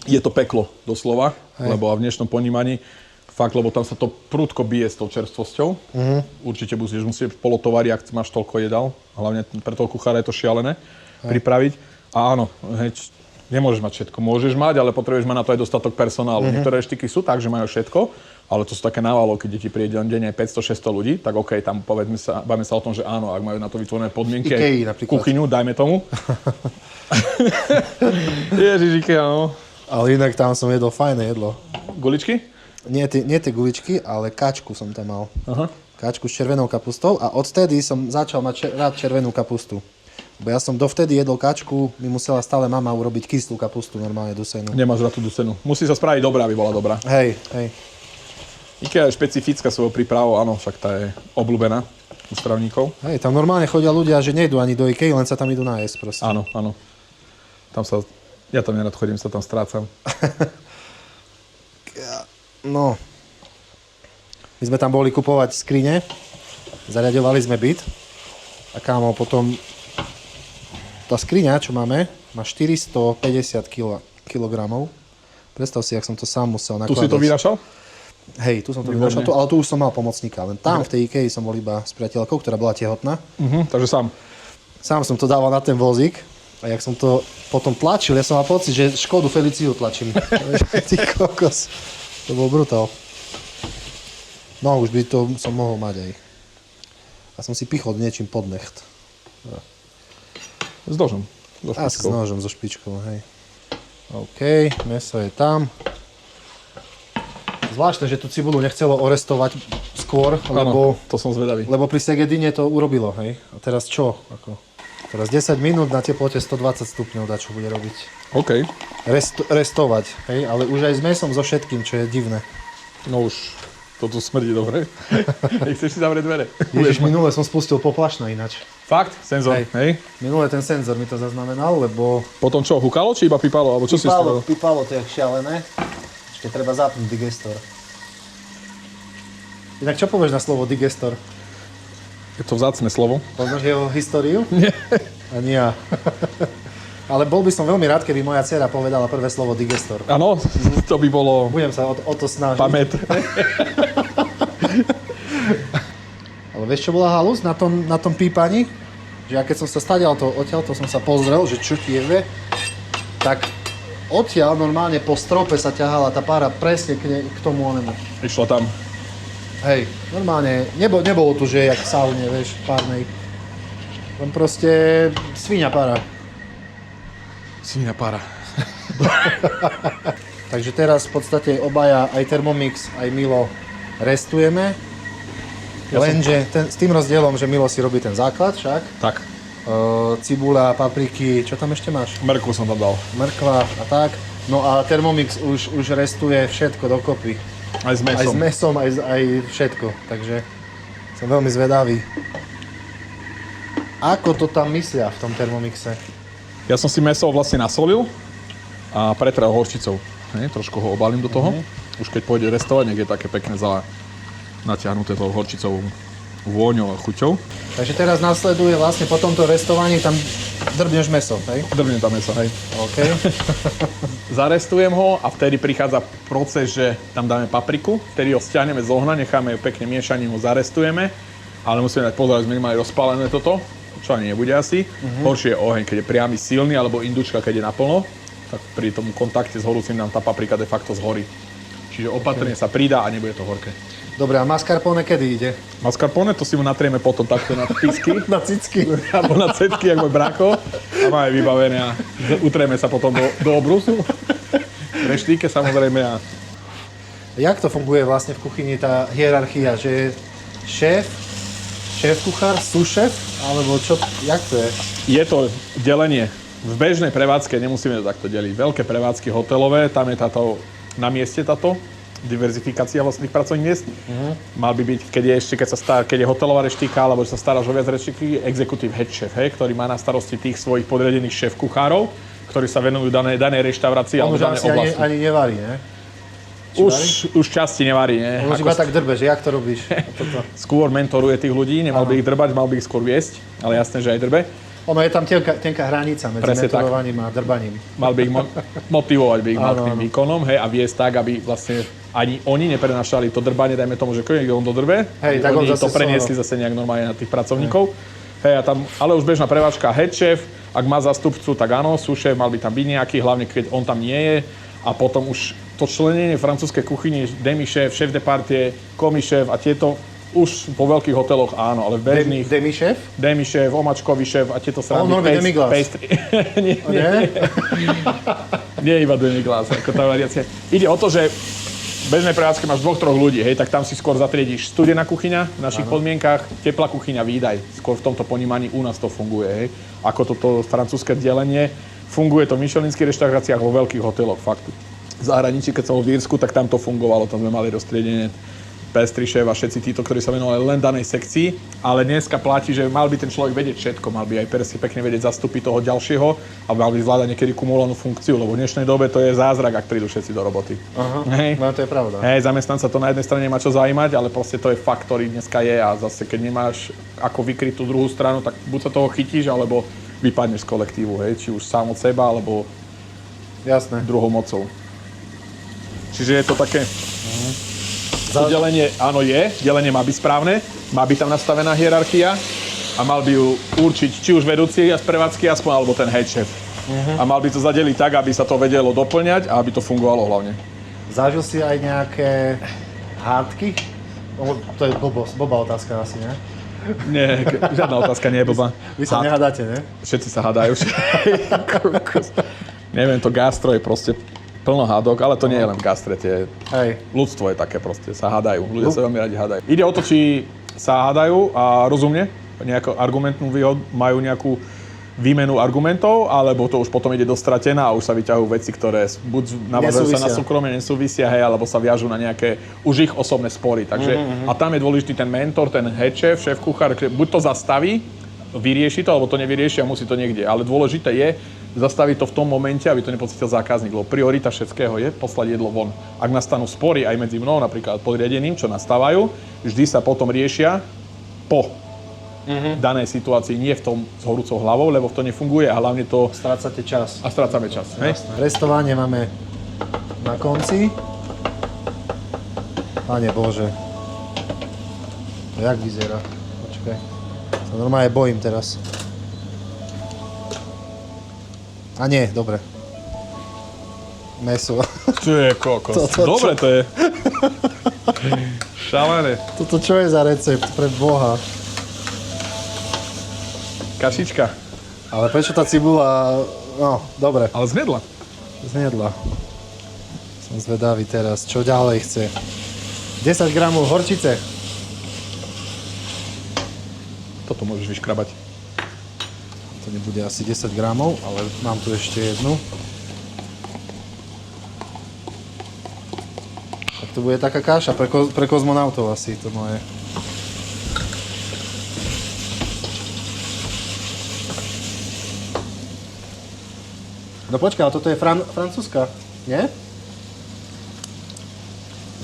Je to peklo, doslova, lebo v dnešnom ponímaní fakt, lebo tam sa to prudko bije s tou čerstvosťou. Určite musíš polotovary, ak máš toľko jedál. Hlavne pre toho kuchára je to šialené pripraviť. A áno, Nemôžeš mať všetko. Môžeš mať, ale potrebuješ mať na to aj dostatok personálu. Niektoré reštiky sú tak, že majú všetko, ale to sú také návalovky, keď ti príde deň aj 500-600 ľudí, tak OK, tam bavíme sa o tom, že áno, ak majú na to vytvorené podmienky, Ikei, aj kuchyňu, dajme tomu. Ježiš, Ikea, no. Ale inak tam som jedol fajné jedlo. Guličky? Nie tie guličky, ale kačku som tam mal. Aha. Kačku s červenou kapustou a odtedy som začal mať rád červenú kapustu. Bo ja som dovtedy jedol kačku, mi musela stále mama urobiť kyslú kapustu, normálne dusenú. Nemáš rád tú dusenu. Musí sa spraviť dobrá, aby bola dobrá. Hej. Ikea je špecifická svojou prípravou, áno, však tá je obľúbená u stravníkov. Hej, tam normálne chodia ľudia, že nejdú ani do Ikei, len sa tam idú nájsť proste. Áno. Ja tam nerad chodím, sa tam strácam. No. My sme tam boli kupovať skrine, zariadovali sme byt a kámo, potom tá skriňa, čo máme, má 450 kilogramov. Predstav si, jak som to sám musel nakladať. Tu si to vynašal? Hej, tu som to vynašal, ale tu už som mal pomocníka. Len tam v tej Ikei som bol iba s priateľkou, ktorá bola tehotná. Takže sám. Sám som to dával na ten vozík a jak som to potom tlačil, ja som mal pocit, že Škodu Feliciu tlačím. Ty kokos. To bol brutál. No, už by to som mohol mať aj. A som si pichol niečím pod necht. S nožom. Asi s nožom, so špičkou, hej. OK, mäso je tam. Zvláštne, že tú cibulu nechcelo orestovať skôr, lebo, to som zvedavý. lebo pri segedine to urobilo, hej. A teraz čo? Teraz 10 minút na teplote 120 stupňov dá, čo bude robiť. OK. Restovať, hej, ale už aj s mäsom, so všetkým, čo je divné. No už, to tu smrdí dobre. Nechceš si zavrieť dvere? Ježiš, minule som spustil poplašná ináč. Fakt? Senzor, hej? Minule ten senzor mi to zaznamenal, lebo Potom čo, hukalo, či iba pípalo? Alebo čo si spravil? pípalo, to je šialené. Ešte treba zapnúť digestor. Inak čo povieš na slovo digestor? Je to vzácne slovo. Poznáš jeho históriu? Nie. Ani ja. Ale bol by som veľmi rád, keby moja dcera povedala prvé slovo digestor. Áno, to by bolo Budem sa o to snažiť. pamäť. Ale vieš, čo bola halus na tom pípaní? Že ja keď som sa odtiaľto som sa pozrel, že čo ti je, tak odtiaľ normálne po strope sa ťahala tá pára presne k tomu onemu. Išlo tam. Hej, normálne, nebolo tu, že jak v saune, vieš, párnej. Len proste sviňa pára. Svinia para. Takže teraz v podstate obaja, aj Thermomix, aj Milo, restujeme. Lenže s tým rozdielom, že Milo si robí ten základ však. Tak. Cibula, papriky, čo tam ešte máš? Mrkvu som tam dal. Mrkva a tak. No a Thermomix už restuje všetko dokopy. Aj s mesom. Aj s mesom, aj všetko. Takže som veľmi zvedavý. Ako to tam myslia v tom Thermomixe? Ja som si meso vlastne nasolil a pretrel horčicou. Trošku ho obalím do toho. Už keď pôjde restovať, nech je také pekne natiahnuté tou horčicovou vôňou a chuťou. Takže teraz nasleduje vlastne po tomto restovaní, tam drbneš meso, hej? Drbnem tam meso, hej. OK. Zarestujem ho a vtedy prichádza proces, že tam dáme papriku, vtedy ho stiahneme z ohňa, necháme ju pekne miešaním, ho zarestujeme, ale musíme dať pozor, aby sme nemali rozpálené toto, čo ani nebude asi. Horšie je oheň, keď je priamy silný, alebo indučka, keď je naplno, tak pri tom kontakte s horúcim nám tá paprika de facto zhorí. Čiže opatrne sa pridá a nebude to horké. Dobre, a mascarpone kedy ide? Mascarpone, to si mu natrieme potom takto na písky. Na cicky. Alebo na cetky, ako môj brácho. A máme vybavené a utrieme sa potom do obrusu. Reštíke samozrejme a... Jak to funguje vlastne v kuchyni, tá hierarchia, že je šéf kuchár, súšef, alebo čo, jak to je? Je to delenie. V bežnej prevádzke nemusíme to takto deliť. Veľké prevádzky hotelové, tam je táto, na mieste táto diverzifikácia vlastných pracovných miest. Mal by byť, keď je hotelová reštíka, alebo že sa staráš o viac reštíky, executive head chef, hej, ktorý má na starosti tých svojich podriadených šéf kuchárov, ktorí sa venujú danej reštaurácii alebo danej oblasti. Ani nevarí, ne? Už časti nevarí, ne? On už iba tak drbe, že jak to robíš? Skôr mentoruje tých ľudí, nemal by ich drbať, mal by ich skôr viesť, ale jasné, že aj drbe. Ono je tam tenká hranica medzi mentorovaním a drbaním. Mal by ich motivovať by ich mal k tým výkonom, hej, a viesť tak, aby vlastne ani oni neprenašali to drbanie, dajme tomu, že keď on dodrbe, hej, oni to preniesli zase nejak normálne na tých pracovníkov. Hej, a tam, ale už bežná prevážka head chef Ak má zastupcu, tak áno, súšef, mal by tam byť nejaký, hlavne keď on tam nie je. A potom už to členenie francúzskej kuchyni, demi-šéf, šéf de partie, komi-šéf a tieto už po veľkých hoteloch áno, ale v bežných... Demi-šéf? Demi-šéf, omačkový šéf a tieto srandy. Demi-glace. Pastry. Nie iba demi-glace, ako tá variácia. Ide o to, že v bežnej prevádzke máš 2-3 ľudí, hej, tak tam si skôr zatriediš studená kuchyňa v našich podmienkach, teplá kuchyňa, výdaj. Skôr v tomto ponímaní u nás to funguje, hej. Ako toto francúzske delenie. Funguje to v michelinských reštauráciách vo veľkých hoteloch, fakt. V zahraničí, keď som bol v Írsku, tak tam to fungovalo, tam sme mali roztriedenie pastry šéf a všetci títo, ktorí sa venovali len danej sekcii, ale dneska platí, že mal by ten človek vedieť všetko, mal by aj si pekne vedieť zastúpiť toho ďalšieho a mal by zvládať niekedy kumulovanú funkciu, lebo v dnešnej dobe to je zázrak, ak prídu všetci do roboty. Aha, hej. no to je pravda. Hej, zamestnanca to na jednej strane nemá čo zaujímať, ale proste to je fakt, ktorý dneska je a zase keď nemáš ako vykryť tú druhú stranu, tak buď sa toho chytíš, alebo vypadneš z kolektívu, hej, či už sám od seba, alebo Jasné. druhou mocou. Čiže je to také... To delenie, áno je, delenie má byť správne, má byť tam nastavená hierarchia a mal by ju určiť či už vedúci z prevádzky aspoň, alebo ten head chef. A mal by to zadeliť tak, aby sa to vedelo doplňať a aby to fungovalo hlavne. Zažil si aj nejaké hádky? To je blbá otázka asi, ne? Nie, žiadna otázka nie je blbá. Vy sa nehádate, ne? Všetci sa hádajú. Neviem, to gastro je proste plno hádok, ale to nie je len v gastre, ľudstvo je také proste, sa hádajú, ľudia sa veľmi radi hádajú. Ide o to, či sa hádajú a rozumne, nejakú argumentnú výhodu, majú nejakú výmenu argumentov, alebo to už potom ide dostratená a už sa vyťahujú veci, ktoré buď navážajú sa na súkromie, nesúvisia, hej, alebo sa viažú na nejaké už ich osobné spory. Takže, a tam je dôležitý ten mentor, ten head chef, šéf kuchár, buď to zastaví, vyrieši to, alebo to nevyrieši a musí to niekde. Ale dôležité je zastaviť to v tom momente, aby to nepocítil zákazník, lebo priorita všetkého je poslať jedlo von. Ak nastanú spory aj medzi mnou, napríklad podriadeným, čo nastávajú, vždy sa potom riešia po danej situácii, nie v tom s horúcou hlavou, lebo to nefunguje a hlavne to... Strácate čas. A strácame čas. Restovanie máme na konci. Pane Bože. To jak vyzerá? Počkaj. Sa normálne bojím teraz. A nie, dobre. Meso. Čo je kokos? Dobre to je. Šalené. Toto čo je za recept pre Boha? Kašička. Ale prečo tá cibula... No, dobre. Ale znedla. Znedla. Som zvedavý teraz, čo ďalej chce. 10 gramov horčice. Toto môžeš vyškrabať. To nebude asi 10 gramov, ale mám tu ešte jednu. Tak to bude taká káša pre kozmonautov asi to moje. No počkaj, ale toto je francúzska, nie?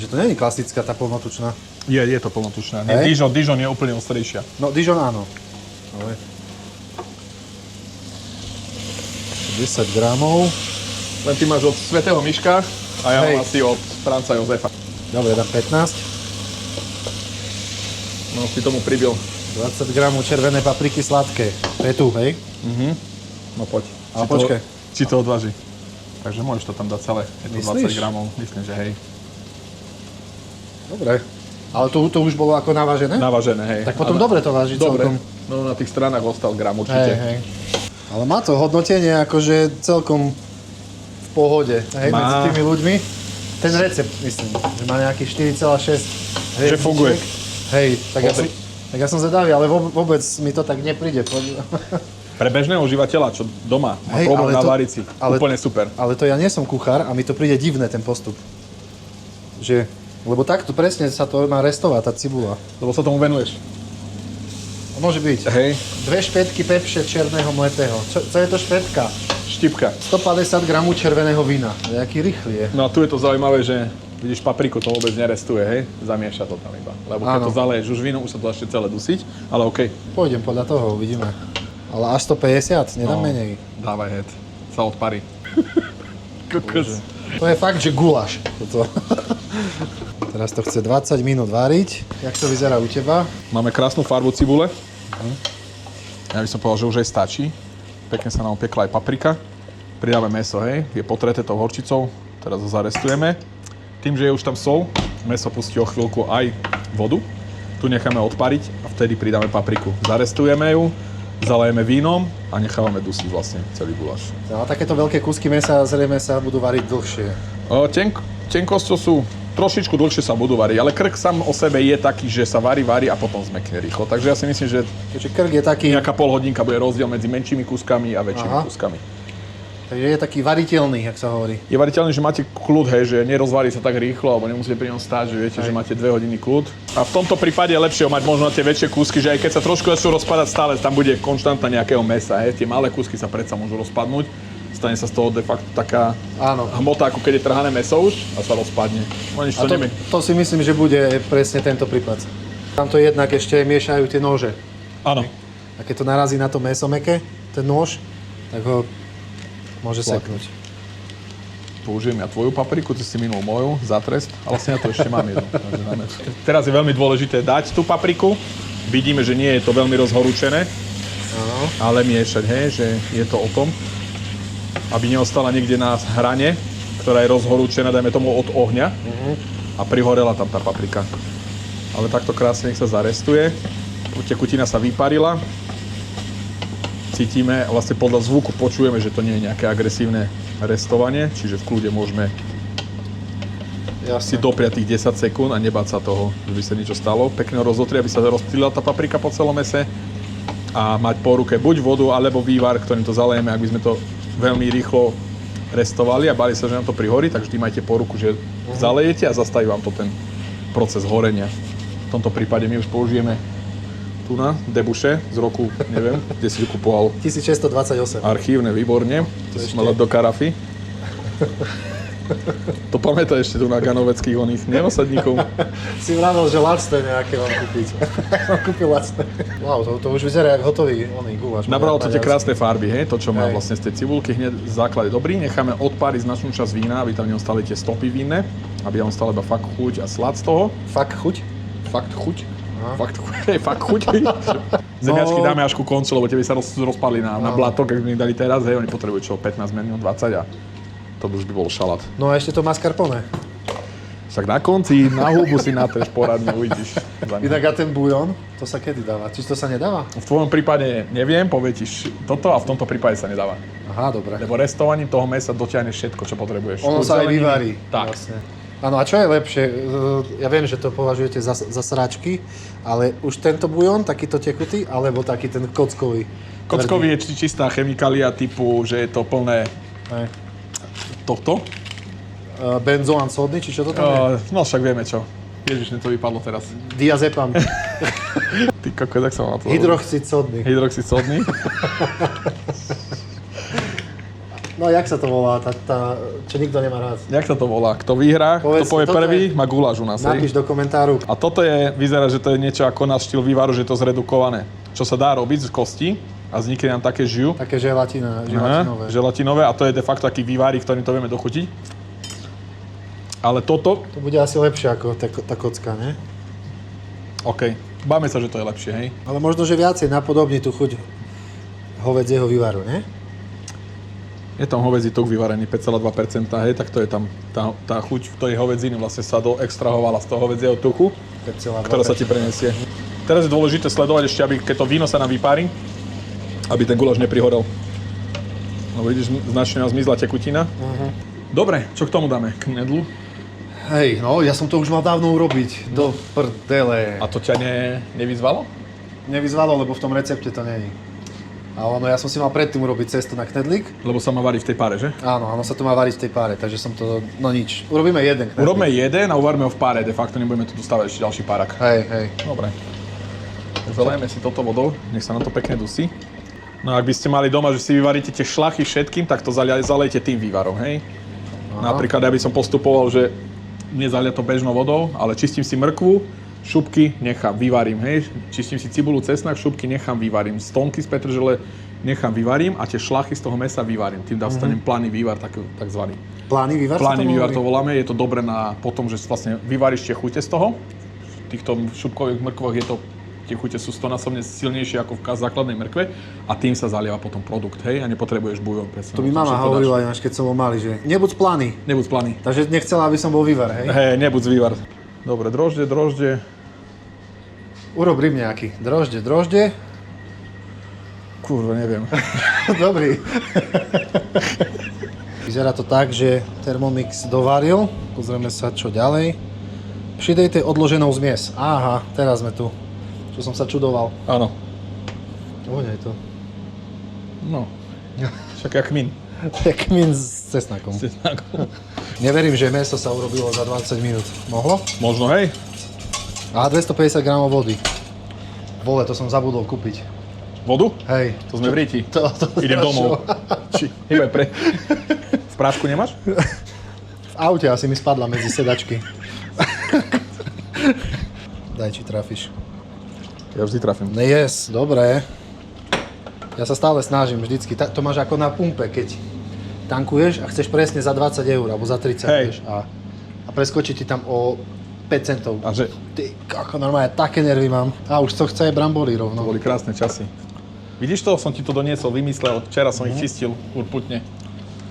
Že to nie je klasická tá plnotučná. Je to plnotučná. Dijon je úplne ostrejšia. No, Dijon áno. Ale... 10 gramov. Len ty máš od Svätého Miška a ja mám asi od Franca Jozefa. Dobre, dám 15. No, si tomu pribil. 20 gramov červené papriky sladké. To je tu, hej? No poď. Ale počkaj. Či to odváži. Takže môžeš to tam dať celé. Je to Myslíš? 20 gramov. Myslím, že hej. Dobre. Ale to už bolo ako navážené? Navážené, hej. Tak potom dobre to váži celkom. No na tých stranách ostal gram určite. Hej. Ale má to hodnotenie akože celkom v pohode. Hej, medzi tými ľuďmi. Ten recept, myslím, že má nejaký 4,6. Že funguje. Hej, tak ja som zvedavý, ale vôbec mi to tak nepríde. Pre bežného užívateľa, čo doma má problém naváriť si, úplne super. Ale to ja nie som kuchár a mi to príde divné, ten postup. Že, lebo takto presne sa to má restovať, tá cibula. Lebo sa tomu venuješ. Môže byť. Hej. 2 špätky pepše černého mletého. Čo je to špätka? Štipka. 150 gramov červeného vína. Jaký rýchly je. No a tu je to zaujímavé, že vidíš, papriku to vôbec nerestuje, hej? Zamieša to tam iba. Lebo keď to zaleješ už vínom, už sa to ešte celé dusiť, ale okej. Pôjdem podľa toho, uvidíme. Ale až 150, nedám menej. Dávaj head, sa odparí. Kokos. To je fakt, že guláš. Toto. Teraz to chce 20 minút váriť. Jak to vyzerá u teba? Máme krásnu farbu cibule. Ja by som povedal, že už aj stačí. pekne sa nám opiekla aj paprika. Pridáme mäso, hej, je potreté tou horčicou, teraz ho zarestujeme. Tým, že je už tam sol, mäso pustí o chvíľku aj vodu. Tu necháme odpariť a vtedy pridáme papriku. Zarestujeme ju, zalejeme vínom a nechávame dusiť vlastne celý guláš. No a takéto veľké kúsky mäsa zrejme sa budú variť dlhšie. Tenkosťou sú trošičku dlhšie sa budú variť, ale krk sám o sebe je taký, že sa varí a potom zmekne rýchlo. Takže ja si myslím, že Takže krk je taký... nejaká pol hodinka bude rozdiel medzi menšími kúskami a väčšími kúskami. Takže je taký variteľný, jak sa hovorí. Je variteľný, že máte kľud, hej, že nerozvarí sa tak rýchlo, alebo nemusíte pri ňom stáť, že viete, že máte 2 hodiny kľud. A v tomto prípade je lepšie mať možno tie väčšie kúsky, že aj keď sa trošku začnú rozpadať, stále tam bude konštanta nejakého mäsa, hej. Tie malé kúsky sa predsa môžu rozpadnúť. Stane sa z toho de facto taká hmota, ako keď je trhané mäso už a sa rozpadne. No nič to to si myslím, že bude presne tento prípad. Tamto jednak ešte miešajú tie nože. Áno. A keď to narazí na to mäso mäkké, ten nôž, tak ho môže seknúť. Použijem ja tvoju papriku, ty si minul moju za trest, ale vlastne ja to ešte mám jednu. Teraz je veľmi dôležité dať tú papriku. Vidíme, že nie je to veľmi rozhorúčené, ale miešať, hej, že je to o tom, aby neostala niekde na hrane, ktorá je rozhorúčená, dajme tomu od ohňa a prihorela tam tá paprika. Ale takto krásne nech sa zarestuje. Tekutina sa vyparila. Cítime, vlastne podľa zvuku počujeme, že to nie je nejaké agresívne restovanie, čiže v kľude môžeme si dopriať tých 10 sekúnd a nebáť sa toho, že by sa niečo stalo. Pekne rozotri, aby sa rozptýlila tá paprika po celom mese a mať po ruke buď vodu, alebo vývar, ktorým to zalejeme, ak by sme to veľmi rýchlo restovali a báli sa, že nám to prihorí, tak vždy majte po ruku, že zalejete a zastaví vám to ten proces horenia. V tomto prípade my už použijeme tuna, debuše z roku, neviem, kde si ju kupoval. 1628. Archívne, výborne. To si mal do karafy. To pamätá ešte tu na ganoveckých oných neosadníkov. Si vravel, že lacné nejaké mám kúpiť. Som kúpil lacné. Wow, to už vyzerá jak hotový oný guláš. Nabralo to tie krásne farby, hej, to čo má vlastne z tej cibulky hneď v základe dobrý. Necháme odpáriť značnú časť vína, aby tam neostali tie stopy vínne, aby tam ostala iba fakt chuť a slad z toho. Fakt chuť? Fakt chuť. Fakt chuť. Zemiačky dáme až ku koncu, lebo tie by sa rozpadli na blato, keď by ich dali teraz, hej, oni potrebujú čo, 15 minút, 20 a to už by bol šalát. No a ešte to mascarpone. Však na konci, na hubu si natreš poradne, uvidíš. Inak a ten bujon, to sa kedy dáva? Či to sa nedáva? V tvojom prípade neviem, povieš toto a v tomto prípade sa nedáva. Aha, dobre. Lebo restovaním toho mäsa dotiahneš všetko, čo potrebuješ. Ono sa aj vyvarí. Tak. Vlastne. Áno, a čo je lepšie? Ja viem, že to považujete za sračky, ale už tento bujon, takýto tekutý, alebo taký ten kockový? Kockový je čistá chemikália typu, že je to plné tohto. Benzoán sódny, či čo to tam je? No však vieme čo. Ježiš, mne to vypadlo teraz. Diazepam. Ty kokos, jak sa má to? Hydroxid sódny. Hydroxid sódny. No, jak sa to volá, čo nikto nemá rád? Jak sa to volá? Kto vyhrá, kto povie prvý, má guláš u nás. Napíš do komentáru. A toto vyzerá, že to je niečo ako náš štýl vývaru, že je to zredukované. Čo sa dá robiť z kosti a vznikne nám také žiu. Také želatinové. Želatinové a to je de facto taký vývarík, ktorým to vieme dochutiť. Ale toto... To bude asi lepšie ako tá kocka, ne? OK. Báme sa, že to je lepšie, hej? Ale možno, že viacej napodobní tú chuť hovedzieho vývaru, ne? Je tam hovedzí tuk vyvarený 5,2%, hej, tak to je tam tá chuť v tej hovedziny vlastne sa doextrahovala z toho hovedzieho tuku, 5,2%. ktorá sa ti prenesie. Teraz je dôležité sledovať ešte, aby keď to víno sa nám vypári, aby ten guláš neprihorel. No vidíš, značne nám zmizla tekutina. Dobre, čo k tomu dáme? Knedlu? Hej, no, ja som to už mal dávno urobiť. Do prdele. A to ťa nevyzvalo? Nevyzvalo, lebo v tom recepte to není. A ja som si mal predtým urobiť cestu na knedlík. Lebo sa má variť v tej páre, že? Áno, sa to má variť v tej páre, takže som to, no nič. Urobíme jeden knedlík. Urobíme jeden a uvaríme ho v páre, de facto nebudeme tu dostávať ešte ďalší párak. Hej. Dobre. Zalejeme si toto vodou, nech sa na to pekne dusí. No ak by ste mali doma, že si vyvaríte tie šlachy všetkým, tak to zalejte tým vývarom, hej? Napríklad ja by som postupoval, že nezaliať to bežnou vodou, ale čistím si mrkvu, šupky nechám, vyvarím, hej. Čistím si cibulu, cesnak, šupky nechám, vyvarím. Stonky z petržele nechám, vyvarím a tie šlachy z toho mäsa vyvarím. Tým dostanem planý vývar, takzvaný. Planý vývar? Planý vývar to voláme, je to dobré na potom, že vlastne vyvaríš tie chute z toho. V týchto šupkových mrkvoch je to tie chute sú 100-násobne silnejšie ako v základnej mrkve a tým sa zalieva potom produkt, hej, a nepotrebuješ buľón. Presne, To mi mama hovorila ináč, keď som bol malý, že nebuď planý. Nebuď planý. Takže nechcela, aby som bol vývar, hej? Hej, nebuď vývar. Dobre, droždie. Urob rým nejaký. Droždie. Kurva, neviem. Dobrý. Vyzerá to tak, že Thermomix dovaril. Pozrieme sa, čo ďalej. Přidejte odloženou zmies. Aha, teraz sme tu. Čo som sa čudoval. Áno. Voňaj to. No. Však jak min. Jak min s cesnakom. Neverím, že mäso sa urobilo za 20 minút. Mohlo? Možno, hej. Aha, 250 gramov vody. Vole, to som zabudol kúpiť. Vodu? Hej. To sme v Ríti. Idem domov. Hýbaj pre. V prášku nemáš? V aute asi mi spadla medzi sedačky. Daj, či trafíš. Ja vždy trafím. Yes, dobré. Ja sa stále snažím vždycky. To máš ako na pumpe, keď tankuješ a chceš presne za 20 eur alebo za 30, hej. Vieš, a preskočí ti tam o 5 centov. A že? Ty, ako normálne, také nervy mám. A už to chce aj bramboly rovno. To boli krásne časy. Vidíš to? Som ti to doniesol, vymyslel. Včera som ich čistil urputne.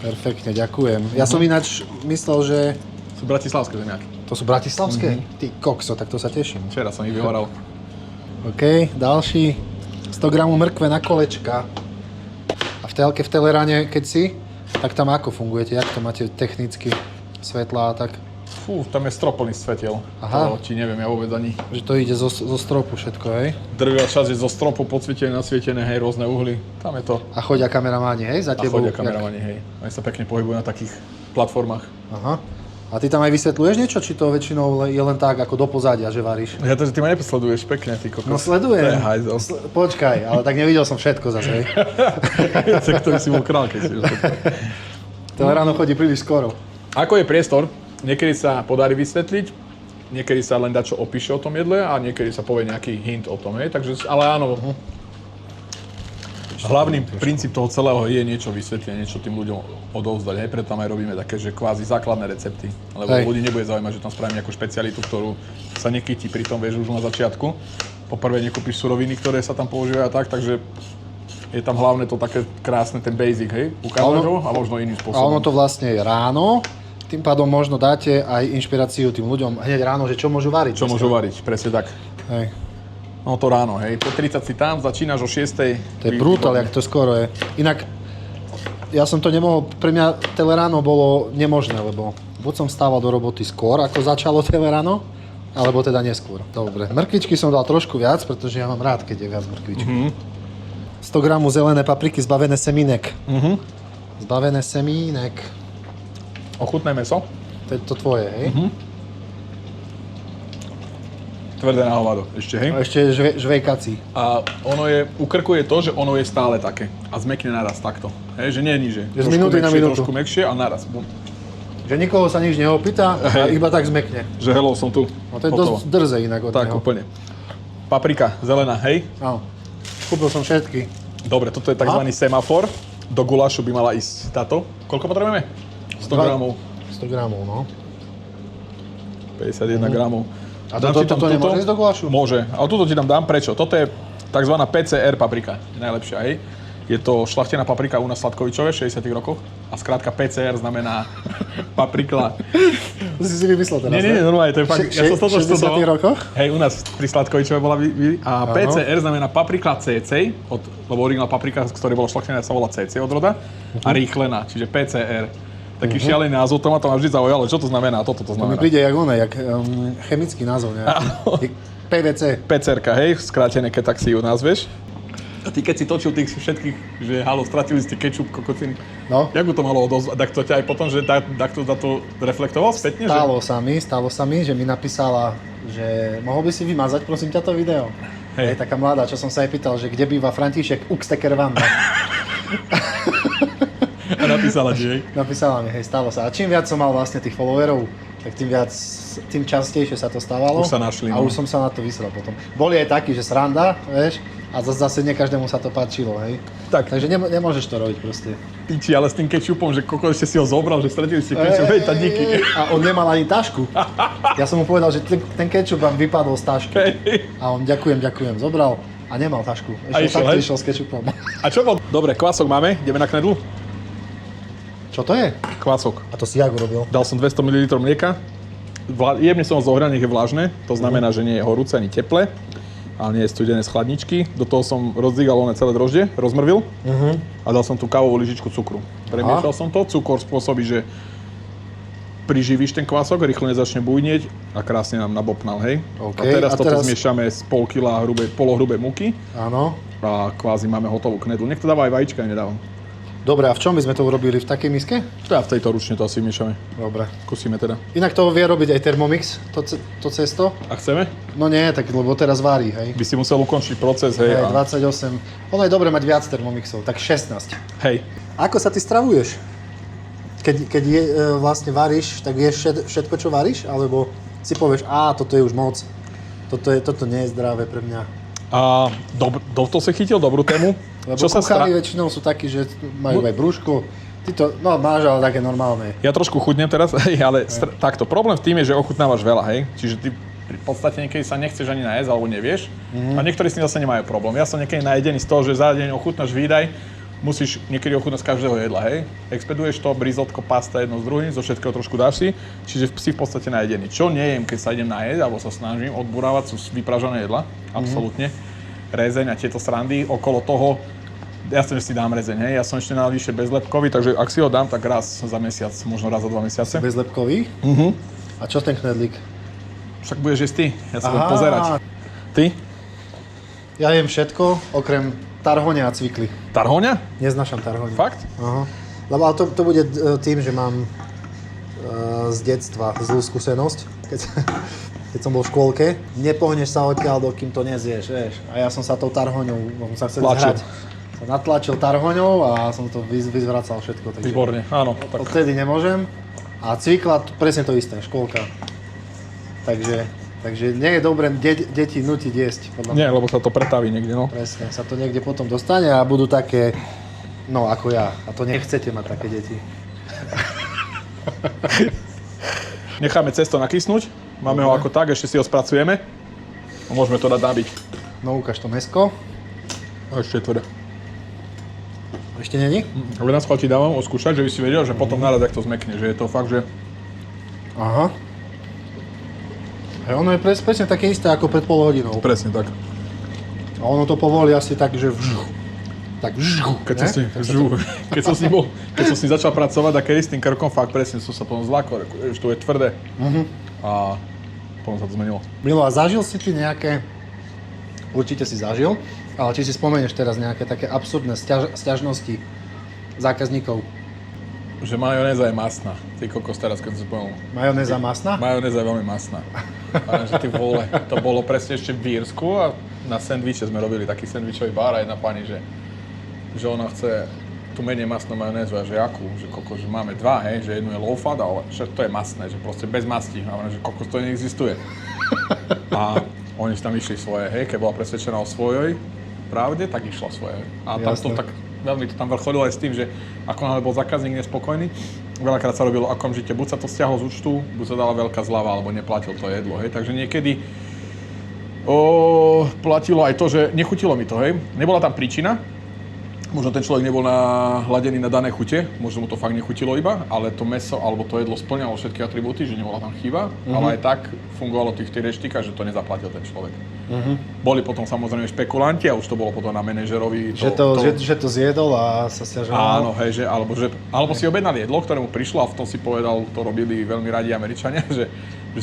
Perfektne, ďakujem. Ja som ináč myslel, že... Sú bratislavské zemiaky. To sú bratislavské? Ty kokso, tak to sa teším. Včera som ich vyhoral. OK, ďalší. 100 gramov mrkve na kolečka. A v telke, v Telerane, keď si, tak tam ako fungujete? Jak to máte technicky? Svetlá a tak? Fú, tam je stropolný svetiel. Aha. To ti neviem, ja vôbec ani. Že to ide zo stropu všetko, hej? Drvivá časť je zo stropu podsvietené, nasvietené, hej, rôzne uhly. Tam je to. A chodia kameramáni, hej? Za A tebou? chodia kameramani, hej. Oni sa pekne pohybujú na takých platformách. Aha. A ty tam aj vysvetľuješ niečo, či to väčšinou je len tak, ako do pozadia, že varíš? Ja to, že ty ma neposleduješ pekne, ty kokos. No sledujem. To je hajzel. Počkaj, ale tak nevidel som všetko zase, hej? Tak to by si bol král, keď si už všetko. Telerano chodí príliš skoro. Ako je priestor? Niekedy sa podarí vysvetliť, niekedy sa len dá čo opíše o tom jedle a niekedy sa povie nejaký hint o tom, hej. Takže, ale áno, hlavný princíp toho celého je niečo vysvetliť, niečo tým ľuďom odovzdať, hej. Preto tam aj robíme také, že kvázi základné recepty, lebo Hej. ľudí nebude zaujímať, že tam spravím nejakú špecialitu, ktorú sa nechytí pri tom, vieš, už na začiatku. Poprvé nekúpiš suroviny, ktoré sa tam používajú a tak, takže je tam hlavne to také krásne, ten basic, hej, ukázať ho a možno iným A spôsobom. ono to vlastne je ráno, tým pádom možno dáte aj inšpiráciu tým ľuďom hneď ráno, že čo môžu variť. Čo môžu variť, presne tak. Hej. No to ráno, hej, po 30 si tam, začínaš o 6. To je brutál, jak to skoro je. Inak, ja som to nemohol, pre mňa Teleráno bolo nemožné, lebo buď som stával do roboty skôr, ako začalo Teleráno, alebo teda neskôr. Dobre, mrkvičky som dal trošku viac, pretože ja mám rád, keď je viac mrkvičky. 100 gramov zelené papriky zbavené semínek. Zbavené semínek. Ochutné mäso, To je to tvoje, hej? tvrdé na hovado, ešte, hej. A ešte žvejkací. A ono je, u krku je to, že ono je stále také a zmekne naraz takto. Hej, že nie je niže. Že z minúty na minútu. Trošku mäkšie a naraz. Bum. Že nikoho sa nič neopýta a Hej. iba tak zmekne. Že hello, som tu. No to je Hotovo. dosť drze inak od Tak, neho. úplne. Paprika, zelená, hej. Áno. Kúpil som všetky. Dobre, toto je tzv. Semafor. Do gulášu by mala ísť táto. Koľko potrebujeme? 100 gramov. 100 gramov, no. 51 gramov. A Dám ti tam toto túto? nemôže ísť do gulášu? Môže, ale túto ti tam dám. Prečo? Toto je tzv. PCR paprika, najlepšia, hej. Je to šľachtená paprika u nás Sladkovičove v 60 rokoch a skrátka PCR znamená paprikla. To si vymyslel teraz, Nie, normálne, to je fakt, ja som toto V 60 študoval. rokoch? Hej, u nás pri Sladkovičove bola a PCR znamená paprikla CC, lebo originál paprika, z ktorej bolo šľachtená, sa volá CC od roda, a rýchlená, čiže PCR. Taký šialený názov, to ma vždy zaujalo, čo to znamená, toto to To mi znamená. príde jak ono, jak chemický názov nejaký. PVC. PCR-ka, hej, skrátené, keď tak si ju nazveš. A ty keď si točil tých všetkých, že halo, stratili ste kečup, kokocín, No. jak by to malo odozvať? Tak to ťa aj potom, že takto za to reflektoval spätne? Stalo sa mi, že mi napísala, že mohol by si vymazať, prosím ťa, to video. Hej. Hej, taká mladá, čo som sa jej pýtal, že kde býva František Uxteker Vanda. A napísala ti, hej? Napísala mi, hej, stalo sa. A čím viac som mal vlastne tých followerov, tak tým častejšie sa to stávalo. Už sa našli, A no. už som sa na to vysral potom. Boli aj takí, že sranda, vieš, A zase nie každému sa to páčilo, hej. Tak. Takže nemôžeš to robiť proste. Piči, ale s tým kečupom, že koľko ešte si ho zobral, že stretili ste kečup, hej, tá díky. A on nemal ani tašku. Ja som mu povedal, že ten kečup vám vypadol z tašky. A on ďakujem, zobral a nemal tašku. Išiel s kečupom. A čo bol? Dobre, kvások máme, ideme na knedlu. Čo to je? Kvások. A to si jak urobil? Dal som 200 ml mlieka. Jemne som ho zohral, nech je vlažné. To znamená, že nie je horúce ani teple. Ale nie je studené z chladničky. Do toho som rozdvígal oné celé droždie, rozmrvil a dal som tu kávovú lyžičku cukru. Premiešal som to, cukor spôsobí, že priživíš ten kvások, rýchlo nezačne bujnieť a krásne nám nabopnal, hej. Okay. A teraz toto zmiešame z pol kila polohrubej múky. Áno. A kvázi máme hotovú knedlu. Nech to dáva aj vajíčka, nedávam. Dobre, a v čom by sme to urobili? V takej miske? A v tejto ručne to asi miešame. Dobre. Skúsime teda. Inak to vie robiť aj Thermomix, to cesto? A chceme? No nie, tak lebo teraz varí, hej. By si musel ukončiť proces, hej. Hej, 28. Ono je dobre mať viac Thermomixov, tak 16. Hej. Ako sa ty stravuješ? Keď vlastne varíš, tak ješ všetko, čo varíš? Alebo si povieš, toto je už moc, toto nie je zdravé pre mňa. A to si chytil dobrú tému. Lebo kuchári väčšinou sú takí, že majú aj brúško. Ty to, máš, ale také normálne. Ja trošku chudnem teraz, ale takto. Problém v tým je, že ochutnávaš veľa, hej. Čiže ty v podstate niekedy sa nechceš ani najesť, alebo nevieš. A niektorí s tým zase nemajú problém. Ja som niekedy najedený z toho, že za deň ochutnáš výdaj, musíš niekedy ochutnať z každého jedla, hej. Expeduješ to, brizotko, pasta jedno s druhým, zo všetkého trošku dáš si, čiže si v podstate najedený. Čo nejem, keď sa idem najesť, alebo sa snažím odburávať, sú vypražané jedla, absolútne. Rezeň a tieto srandy okolo toho. Jasne, že si dám rezeň, hej. Ja som ešte navyše bezlepkový, takže ak si ho dám, tak raz za mesiac, možno raz za 2 mesiace. Bezlepkový? A čo ten knedlík? Však budeš jesť ty, ja sa budem pozerať. Ty? Ja jem všetko, okrem tarhoňa a cvikly. Tarhoňa? Neznášam tarhoňa. Fakt? Aha. Lebo ale to bude tým, že mám z detstva zlú skúsenosť. Keď som bol v škôlke, nepohneš sa odtiaľ, dokým to nezieš, vieš. A ja som sa tou tarhoňou, sa chcel zhrať. Som natlačil tarhoňou a som to vyzvracal všetko. Takže Výborne, áno. Tak. Odtedy nemôžem. A cvikla, presne to isté, škôlka. Takže nie je dobré deti nutiť jesť. Nie, lebo sa to pretaví niekde, no. Presne, sa to niekde potom dostane a budú také, no ako ja. A to nechcete mať také deti. Necháme cesto nakysnúť. Máme ho ako tak, ešte si ho spracujeme. A môžeme to dať nabiť. No ukáž to mäsko. A ešte je tvrdé. Ešte není? Ale na schvál ti dávam oskúšať, že by si vedel, že potom nárad, ak to zmekne. Že je to fakt, že... Aha. A ono je presne také isté ako pred pol hodinou. Presne tak. A ono to povolí asi tak, že tak Keď som s ním začal pracovať a kedy s tým krkom, fakt presne som sa potom zlákol, že to je tvrdé. A potom sa to zmenilo. Milo, a zažil si ty nejaké, určite si zažil, ale či si spomenieš teraz nejaké také absurdné sťažnosti zákazníkov? Že majonéza je masná. Ty kokos teraz, keď som si povedal. Majonéza masná? Majonéza je veľmi masná. Ale že ty vole, to bolo presne ešte v Írsku a na sendviče sme robili taký sendvičový bar a jedna pani, že ona chce tú menej masnú majonézu a že akú, že kokos, že máme dva, hej, že jednu je low fat, ale že to je masné, že proste bez masti. A že kokos to neexistuje. A oni tam išli svoje, hej, keď bola presvedčená o svojej pravde, tak išla svoje. A tam to tak veľmi to tam vrcholilo aj s tým, že ako náhle bol zákazník nespokojný, veľakrát sa robilo okamžite, buď sa to stiahlo z účtu, buď sa dala veľká zľava, alebo neplatil to jedlo, hej. Takže niekedy platilo aj to, že nechutilo mi to, hej. Nebola tam príčina, možno ten človek nebol naladený na dané chute, možno mu to fakt nechutilo iba, ale to mäso alebo to jedlo spĺňalo všetky atribúty, že nebola tam chyba, ale aj tak fungovalo tých reštikách, že to nezaplatil ten človek. Boli potom samozrejme špekulanti a už to bolo potom na manažerovi. Že to zjedol a sa sťažoval. Áno, hej, že alebo si objednal jedlo, ktorému prišlo a v tom si povedal, to robili veľmi radi Američania, že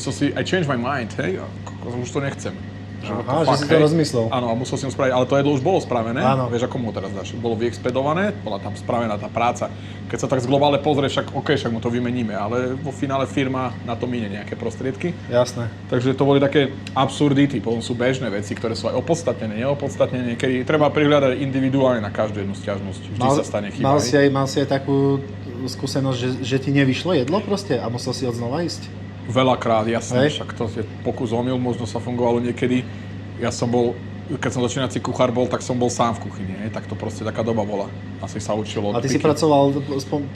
som si, I changed my mind, hej, už to nechcem. Aha, že si to rozmyslel. Áno, a musel si ho spraviť, ale to jedlo už bolo spravené. Áno. Vieš, ako mu ho teraz dáš? Bolo vyexpedované, bola tam spravená tá práca. Keď sa tak z globále pozrie, však však mu to vymeníme, ale vo finále firma na to míne nejaké prostriedky. Jasné. Takže to boli také absurdity, potom sú bežné veci, ktoré sú aj opodstatnené, neopodstatnené, kedy treba prihľadať individuálne na každú jednu sťažnosť. Vždy sa stane chyba. Mal si aj takú skúsenosť, že ti nevyšlo jedlo proste a musel si odznova ísť? Veľakrát, jasne, však to je pokus omyl, možno sa fungovalo niekedy. Ja som bol keď som začínací kuchár bol, tak som bol sám v kuchyni, tak to proste taká doba bola. Asi sa učilo. A ty si pracoval,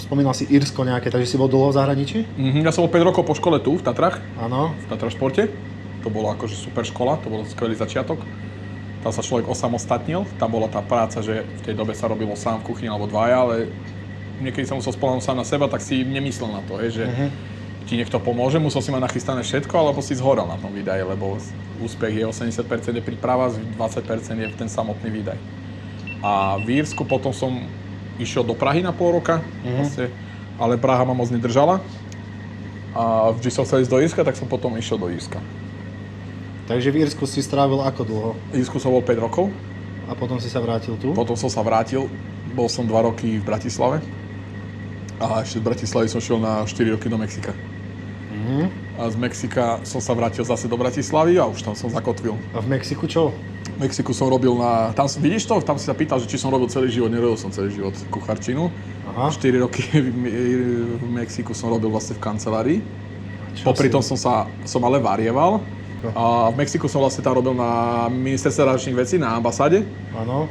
spomínal si Írsko nejaké, takže si bol dlho v zahraničí? Ja som bol 5 rokov po škole tu, v Tatrách. Áno. V Tatrašporte. To bolo akože super škola, to bol skvelý začiatok. Tam sa človek osamostatnil, tam bola tá práca, že v tej dobe sa robilo sám v kuchyni alebo dvaja, ale niekedy som musel spoľahnúť sám na seba, tak si nemyslel na to, že ti niekto pomôže, musel si mať nachystané všetko, alebo si zhoral na tom výdaji, lebo úspech je 80% je príprava, 20% je ten samotný výdaj. A v Írsku potom som išiel do Prahy na pol roka, vlastne, ale Praha ma moc nedržala. A vždy som chcel ísť do Írska, tak som potom išiel do Írska. Takže v Írsku si strávil ako dlho? V Írsku som bol 5 rokov. A potom si sa vrátil tu? Potom som sa vrátil, bol som 2 roky v Bratislave. A ešte z Bratislavy som šiel na 4 roky do Mexika. A z Mexika som sa vrátil zase do Bratislavy a už tam som zakotvil. A v Mexiku čo? V Mexiku som robil vidíš to? Tam si sa pýtal, že či som robil celý život. Nerobil som celý život kuchárčinu. 4 roky v Mexiku som robil vlastne v kancelárii. Popri tom som ale varieval. A v Mexiku som vlastne tam robil na ministerstve zahraničných vecí, na ambasáde. Áno.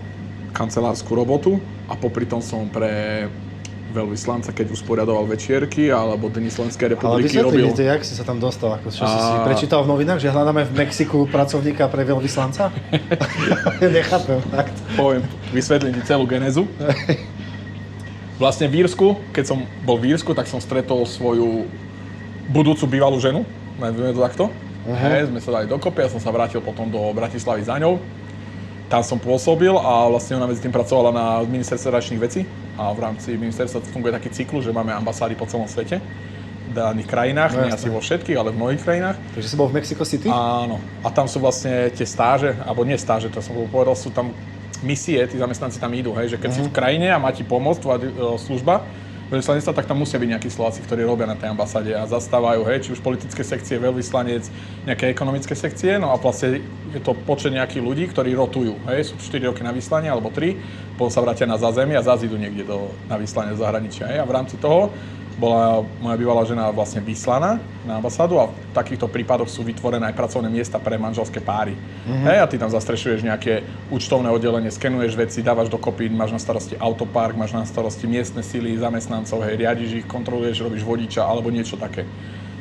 Kancelárskú robotu. A popri tom som pre veľvyslanca, keď usporiadoval večierky, alebo Dni Slovenskej republiky robil. Ale vysvetlí mi, jak si sa tam dostal? Čo si prečítal v novinách, že hľadáme v Mexiku pracovníka pre veľvyslanca? Nechápem, fakt. Poviem, vysvetlím ti celú genézu. Vlastne v Írsku, keď som bol v Írsku, tak som stretol svoju budúcu bývalú ženu. Nazvime to takto. Sme sa dali dokopy, ja som sa vrátil potom do Bratislavy za ňou. Tam som pôsobil a vlastne ona medzi tým pracovala na ministerstve zahraničných vecí. A v rámci ministerstva funguje taký cyklus, že máme ambasády po celom svete. V daných krajinách, nie asi vo všetkých, ale v mnohých krajinách. Takže si bol v Mexico City? Áno. A tam sú vlastne tie stáže, alebo nie stáže, to som povedal, sú tam misie, tí zamestnanci tam idú, že keď si v krajine a má ti pomôcť tvoja služba, veľvyslanectva, tak tam musia byť nejakí Slováci, ktorí robia na tej ambasáde a zastávajú, či už politické sekcie, veľvyslanec, nejaké ekonomické sekcie, no a vlastne je to počet nejakých ľudí, ktorí rotujú, sú 4 roky na vyslanie alebo 3, potom sa vrátia na zázemie a zase idú niekde na vyslanie do zahraničia, a v rámci toho bola moja bývalá žena vlastne vyslaná na ambasádu a v takýchto prípadoch sú vytvorené aj pracovné miesta pre manželské páry. A ty tam zastrešuješ nejaké účtovné oddelenie, skenuješ veci, dávaš dokopy, máš na starosti autopark, máš na starosti miestne sily, zamestnancov, riadiš ich, kontroluješ, robíš vodiča alebo niečo také.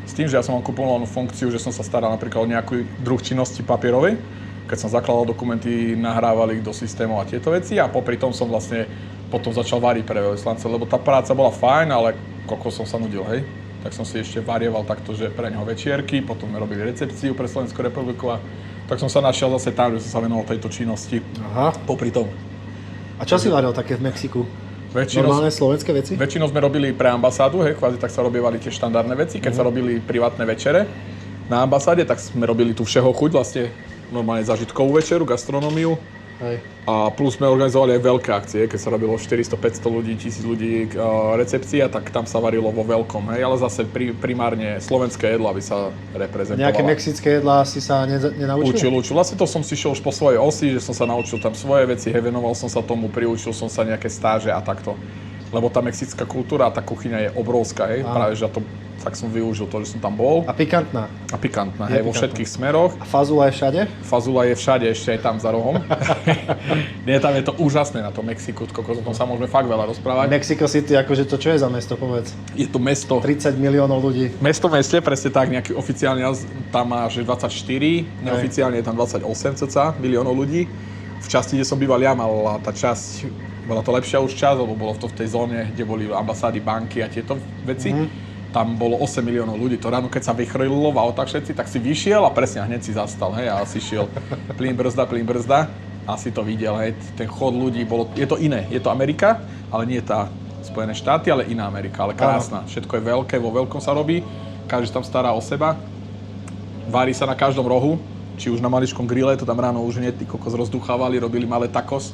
S tým, že ja som mal kupovanú funkciu, že som sa staral napríklad o nejaký druh činnosti papierovej. Keď som zakladal dokumenty, nahrával ich do systémov a tieto veci a popri tom som vlastne potom začal variť pre veľvyslance, lebo tá práca bola fajn, ale koľko som sa nudil, tak som si ešte varieval takto, že pre neho večierky, potom sme robili recepciu pre Slovenskú republiku a tak som sa našiel zase tam, že som sa venoval tejto činnosti popri tom. A čo si varil také v Mexiku? Normálne slovenské veci? Väčšinou sme robili pre ambasádu, kvázi tak sa robievali tie štandardné veci, keď sa robili privátne večere na ambasáde, tak sme robili tu všeho chuť, vlastne normálne zážitkovú večeru, gastronómiu. A plus sme organizovali aj veľké akcie, keď sa robilo 400-500 ľudí, 1000 ľudí recepcia, tak tam sa varilo vo veľkom, ale zase primárne slovenské jedlo, aby sa reprezentovalo. Nejaké mexické jedlá si sa nenaučil? Učil. Vlastne to som si šiel už po svojej osi, že som sa naučil tam svoje veci, venoval som sa tomu, priučil som sa nejaké stáže a takto. Lebo tá mexická kultúra a tá kuchyňa je obrovská, práve že to tak som využil to, že som tam bol. A pikantná. Vo všetkých smeroch. A fazula je všade? Fazula je všade, ešte aj tam za rohom. Tam je to úžasné na to Mexiku, o tom sa môžeme fakt veľa rozprávať. Mexico City, akože to čo je za mesto, povedz? Je to mesto. 30 miliónov ľudí. Mesto v meste, presne tak, nejaký oficiálny tam má, že 24, neoficiálne je tam 28 cca miliónov ľudí. V časti, kde som býval ja, mala tá časť, bola to lepšia už časť, lebo bolo to v tej zóne, kde boli ambasády, banky a tieto veci. Tam bolo 8 miliónov ľudí. To ráno, keď sa vychrlilo v autách všetci, tak si vyšiel a presne hneď si zastal, a si šiel plyn brzda a si to videl, ten chod ľudí, je to iné. Je to Amerika, ale nie tá Spojené štáty, ale iná Amerika, ale krásna. Všetko je veľké, vo veľkom sa robí, každý tam stará o seba, varí sa na každom rohu, či už na maličkom grille, to tam ráno už hneď tí kokos rozduchávali, robili malé tacos.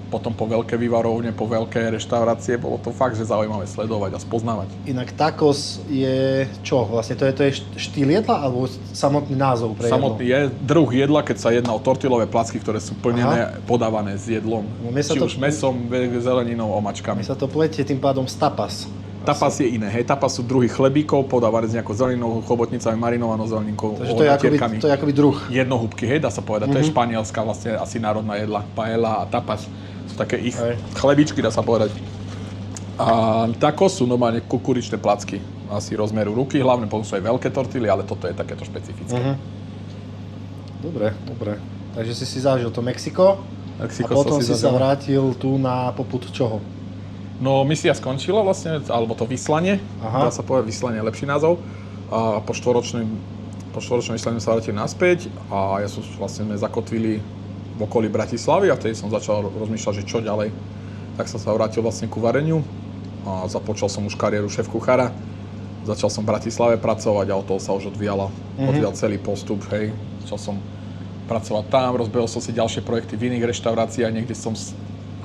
Potom po veľké vývarovne, po veľké reštaurácie, bolo to fakt, že zaujímavé sledovať a spoznávať. Inak tacos je čo? Vlastne to je štýl jedla alebo samotný názov pre jedlo? Samotný je druh jedla, keď sa jedná o tortilové placky, ktoré sú plnené, podávané s jedlom. Či už mesom, zeleninou, omačkami. Mne sa to pletie tým pádom s tapas. Tapas je iné, hej, tapas sú druhy chlebíkov, podávané s nejakou zeleninou, chobotnicami, marinovanou zelenínkou, Takže to je akoby druh. Jednohúbky, hej, dá sa povedať. To je španielská vlastne asi národná jedla. Paella a tapas sú také ich chlebičky, dá sa povedať. A tacos sú normálne kukuričné placky. Asi rozmeru ruky, hlavne potom sú aj veľké tortily, ale toto je takéto špecifické. Dobre. Takže si zažil to Mexiko a potom si sa vrátil tu na popud čoho? No, misia skončila vlastne, alebo to vyslanie, dá sa povedať, vyslanie je lepší názov. A po štvoročnom vyslaní sa vrátili naspäť a ja som vlastne zakotvili v okolí Bratislavy a vtedy som začal rozmýšľať, že čo ďalej. Tak som sa vrátil vlastne ku vareniu a započal som už kariéru šéf-kuchára. Začal som v Bratislave pracovať a od toho sa už odvíjal celý postup, hej. Začal som pracovať tam, rozbehol som si ďalšie projekty v iných reštauráciách, niekde som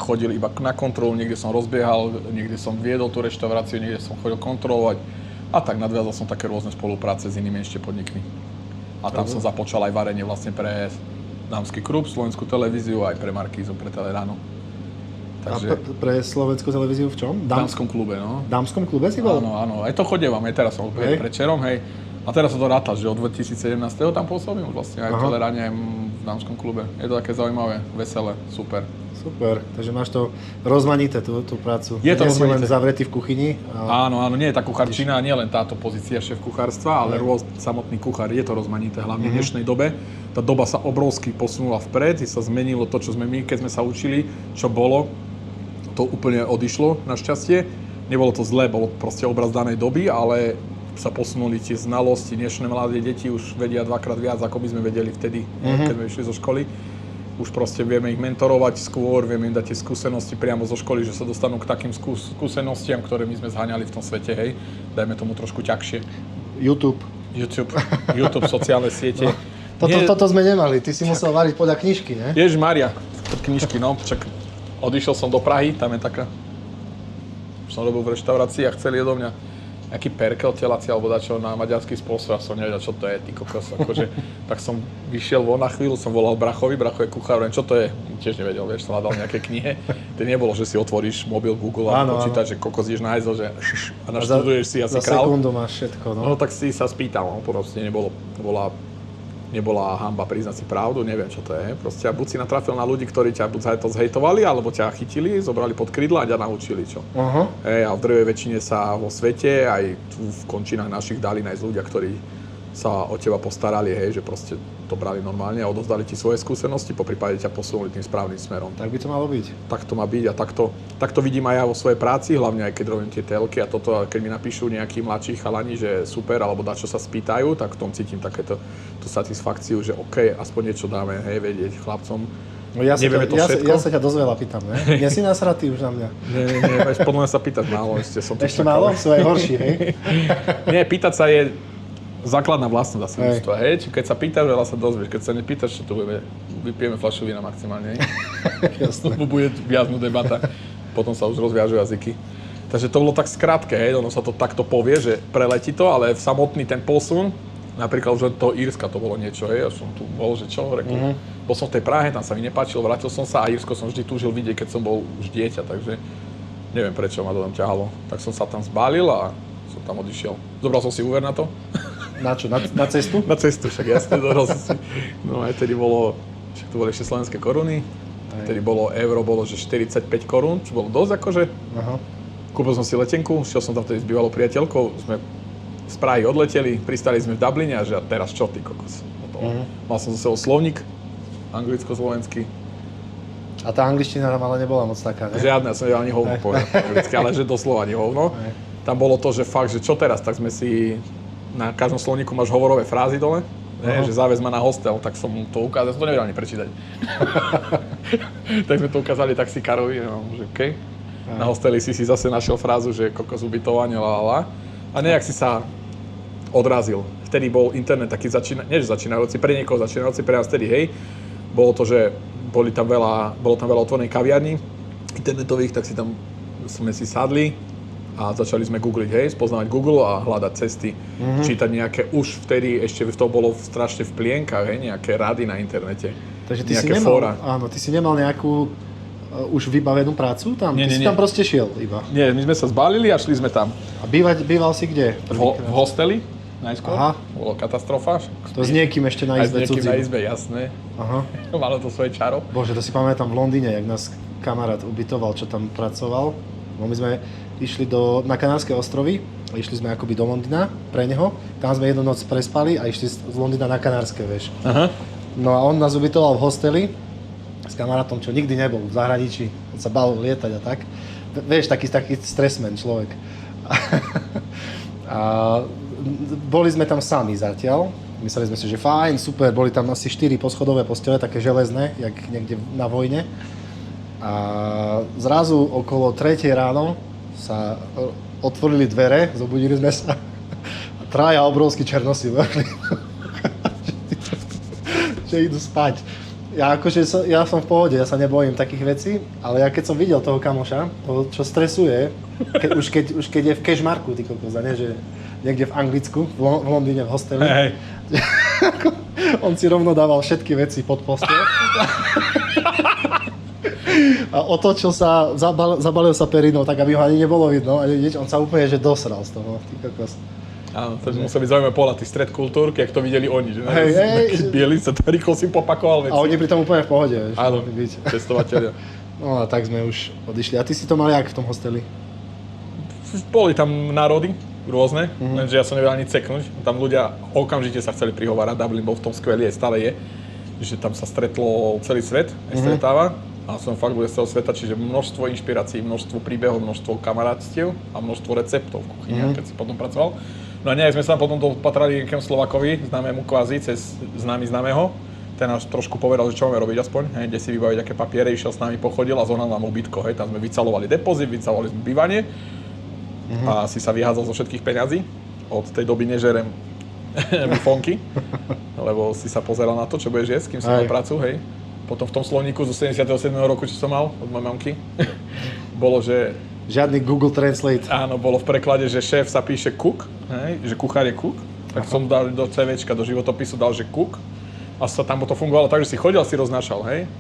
chodil iba na kontrolu, niekde som rozbiehal, niekde som viedol tú reštauráciu, niekde som chodil kontrolovať a tak nadviazal som také rôzne spolupráce s inými ešte podnikmi. A tam som započal aj varenie vlastne pre Dámsky klub, Slovenskú televíziu, aj pre Markízu, pre Teleráno. Takže... A pre Slovenskú televíziu v čom? V Dámskom klube, no. V Dámskom klube si bol? Áno, aj to chodievam, aj teraz som predčerom, hej. A teraz som to rátal, že od 2017. tam pôsobím už vlastne aj v Teleráne, aj v Dámskom klube. Je to také zaujímavé, veselé, super. Super, takže máš to rozmanité, tú prácu. Je to nie rozmanité. Si len zavretý v kuchyni. Áno, nie je tá kuchárčina, nie len táto pozícia šéf-kuchárstva, ale samotný kuchár. Je to rozmanité, hlavne v dnešnej dobe. Tá doba sa obrovsky posunula vpred, sa zmenilo to, čo sme my, keď sme sa učili, čo bolo, to úplne odišlo, našťastie. Nebolo to zlé, bolo proste obraz danej doby, ale sa posunuli tie znalosti. Dnešné mladé deti už vedia dvakrát viac, ako by sme vedeli vtedy, keď sme išli zo školy. Už proste vieme ich mentorovať skôr, vieme im dať tie skúsenosti priamo zo školy, že sa dostanú k takým skúsenostiam, ktoré my sme zháňali v tom svete, hej. Dajme tomu trošku ťažšie. YouTube, sociálne siete. No, toto sme nemali, ty si musel variť podľa knižky, ne? Ježišmária, knižky, no. Však odišiel som do Prahy, tam je taká... Už som robil v reštaurácii a chceli odo mňa nejaký perkel telací alebo dačo na maďarský spôsob a som nevedel, čo to je, ty kokos, akože, tak som vyšiel von na chvíľu, som volal Brachovi, Bracho je kuchár, čo to je, tiež nevedel, vieš, som hľadal nejaké knihe, to nebolo, že si otvoríš mobil Google a počítaš, že kokos ideš na hajzel, že a naštuduješ si asi král. Za sekundu máš všetko, no. No tak si sa spýtal, no, proste nebola hanba priznať si pravdu, neviem čo to je. Proste buď si natrafil na ľudí, ktorí ťa buď to zhejtovali, alebo ťa chytili, zobrali pod krídla a ťa naučili čo. A v drvej väčšine sa vo svete, aj tu v končinách našich dali nájsť ľudia, ktorí sa o teba postarali, hej, že proste to brali normálne a odovzdali ti svoje skúsenosti, poprípade ťa posunuli tým správnym smerom. Tak by to malo byť. Tak to má byť a takto vidím aj ja vo svojej práci, hlavne aj keď robím tie telky a toto, a keď mi napíšu nejakí mladší chalani, že super, alebo dačo sa spýtajú, tak v tom cítim takéto tú satisfakciu, že OK, aspoň niečo dáme, hej, vedieť chlapcom. No ja sa ťa dosť veľa pýtam, ne? Nie si nasratý už na mňa? Nie, podľa mňa sa pýtať málo, ešte som tu ešte málo? Sú aj horší, hej? Nie, pýtať sa je základná vlastnosť asi ľudstva, hej? Čiže keď sa pýtaš, veľa sa dozvieš, keď sa nepýtaš, čo tu vypijeme fľašu vína maximálne, hej? Jasné. Bude viaznú debata, potom sa už rozviažujú jazyky. Takže to bolo tak skrátke, hej? Ono sa to takto povie, že preletí to, ale v samotný ten posun, napríklad už od toho Írska to bolo niečo, hej? Ja som tu bol, že čo, rekol. Bol som v tej Prahe, tam sa mi nepáčilo, vrátil som sa a Írsko som vždy túžil vidieť, keď som bol už dieťa, takže neviem prečo ma to tam ťahalo. Tak som sa tam zbalil a som tam odišiel. Zobral som si úver na to. Na čo? Na cestu? Na cestu, však jasne, zobral som si. No aj tedy bolo, však to boli ešte slovenské koruny, vtedy bolo euro, bolo že 45 korún, čo bolo dosť akože. Kúpil som si letenku, šiel som tam vtedy s bývalou priateľkou, sme z Prahy odleteli, pristali sme v Dubline a že a teraz čo ty kokos? Mal som so sebou slovník, anglicko-slovenský. A tá angličtina tam ale nebola moc taká, ne? Žiadne, ja som nevedel ani hovno povedať po anglicky, ale že doslova ani hovno. Tam bolo to, že fakt, že čo teraz, tak sme si, na každom slovníku máš hovorové frázy dole, že záväz ma na hostel, tak som mu to ukázal, som to nevedel ani prečítať. Tak sme to ukázali taxikárovi, že okej. Na hosteli si zase našiel frázu, že kokos ubytovanie, a nejak si sa odrazil. Vtedy bol internet taký začínajúci, pre niekoho začínajúci, pre nás vtedy, hej. Bolo to, že bolo tam veľa otvorených kaviarní internetových, tak sme si sadli a začali sme googliť, hej, spoznávať Google a hľadať cesty, čítať nejaké, už vtedy ešte to bolo strašne v plienkach, hej, nejaké rady na internete, takže nejaké fóra. Áno, ty si nemal nejakú už vybavenú prácu tam? Nie, Ty si tam proste šiel iba. Nie, my sme sa zbalili a šli sme tam. A býval si kde? V hosteli najskôr. Aha. Bolo katastrofa. To s niekým ešte na Aj s izbe niekým cudzím. na izbe, jasné. Aha. Malo to svoje čaro. Bože, to si pamätám v Londýne, jak nás kamarát ubytoval, čo tam pracoval. No my sme išli na Kanárske ostrovy, išli sme akoby do Londýna pre neho. Tam sme jednu noc prespali a išli z Londýna na Kanárske, vieš. Aha. No a on nás ubytoval v hosteli s kamarátom, čo nikdy nebol v zahraničí. On sa bál lietať a tak. Vieš, taký stresman človek. A boli sme tam sami zatiaľ. Mysleli sme si, že fajn, super. Boli tam asi 4 poschodové postele, také železné, jak niekde na vojne. A zrazu okolo 3 ráno sa otvorili dvere, zobudili sme sa a 3 obrovskí černosy že idú spať. Ja som v pohode, ja sa nebojím takých vecí, ale ja keď som videl toho kamoša, toho, čo stresuje, už keď je v Cashmarku, ty kokos, a nie, že niekde v Anglicku, v Londýne, v hosteli, Hej. on si rovno dával všetky veci pod posteľ. A otočil sa, zabalil sa perinou, tak aby ho ani nebolo vidno, on sa úplne že dosral z toho, ty kokos. Áno, to musel byť zaujímavé pohľad, tých stred kultúr, jak to videli oni, že Hej. bieli sa to rýchlo si popakoval veci. A oni pri tom úplne v pohode, vieš. Áno, byť. cestovatelia. No a tak sme už odišli. A ty si to mal jak v tom hosteli? Boli tam národy rôzne, lenže ja som nevedel ani ceknúť. Tam ľudia okamžite sa chceli prihovárať, Dublin bol v tom skvelý, stále je, že tam sa stretlo celý svet, stretáva. A som fakt bol z celého sveta, čiže množstvo inšpirácií, množstvo príbehov, množstvo kamarátstiev a množstvo receptov v kuchyni, keď si potom pracoval. No a nejak sme sa potom dopatrali nejakému Slovákovi, známemu kvázi, cez známeho. Ten nás trošku povedal, že čo máme robiť aspoň, hej, kde si vybaviť aké papiere, išiel s nami, pochodil a zohnal nám ubytko, hej. Tam sme vycalovali depozit, vycalovali sme bývanie a si sa vyhádzal zo všetkých peňazí. Od tej doby nežerem bifonky, lebo si sa pozeral na to, čo budeš jesť, kým si mal prácu, hej. Potom v tom slovníku zo 77. roku, čo som mal od mojej mamky, bolo, že... Žiadny Google Translate. Áno, bolo v preklade, že šéf sa píše cook, hej, že kuchár je cook. Tak som dal do CVčka, do životopisu dal, že cook. A sa tam to fungovalo tak, že si chodil, si roznášal, hej.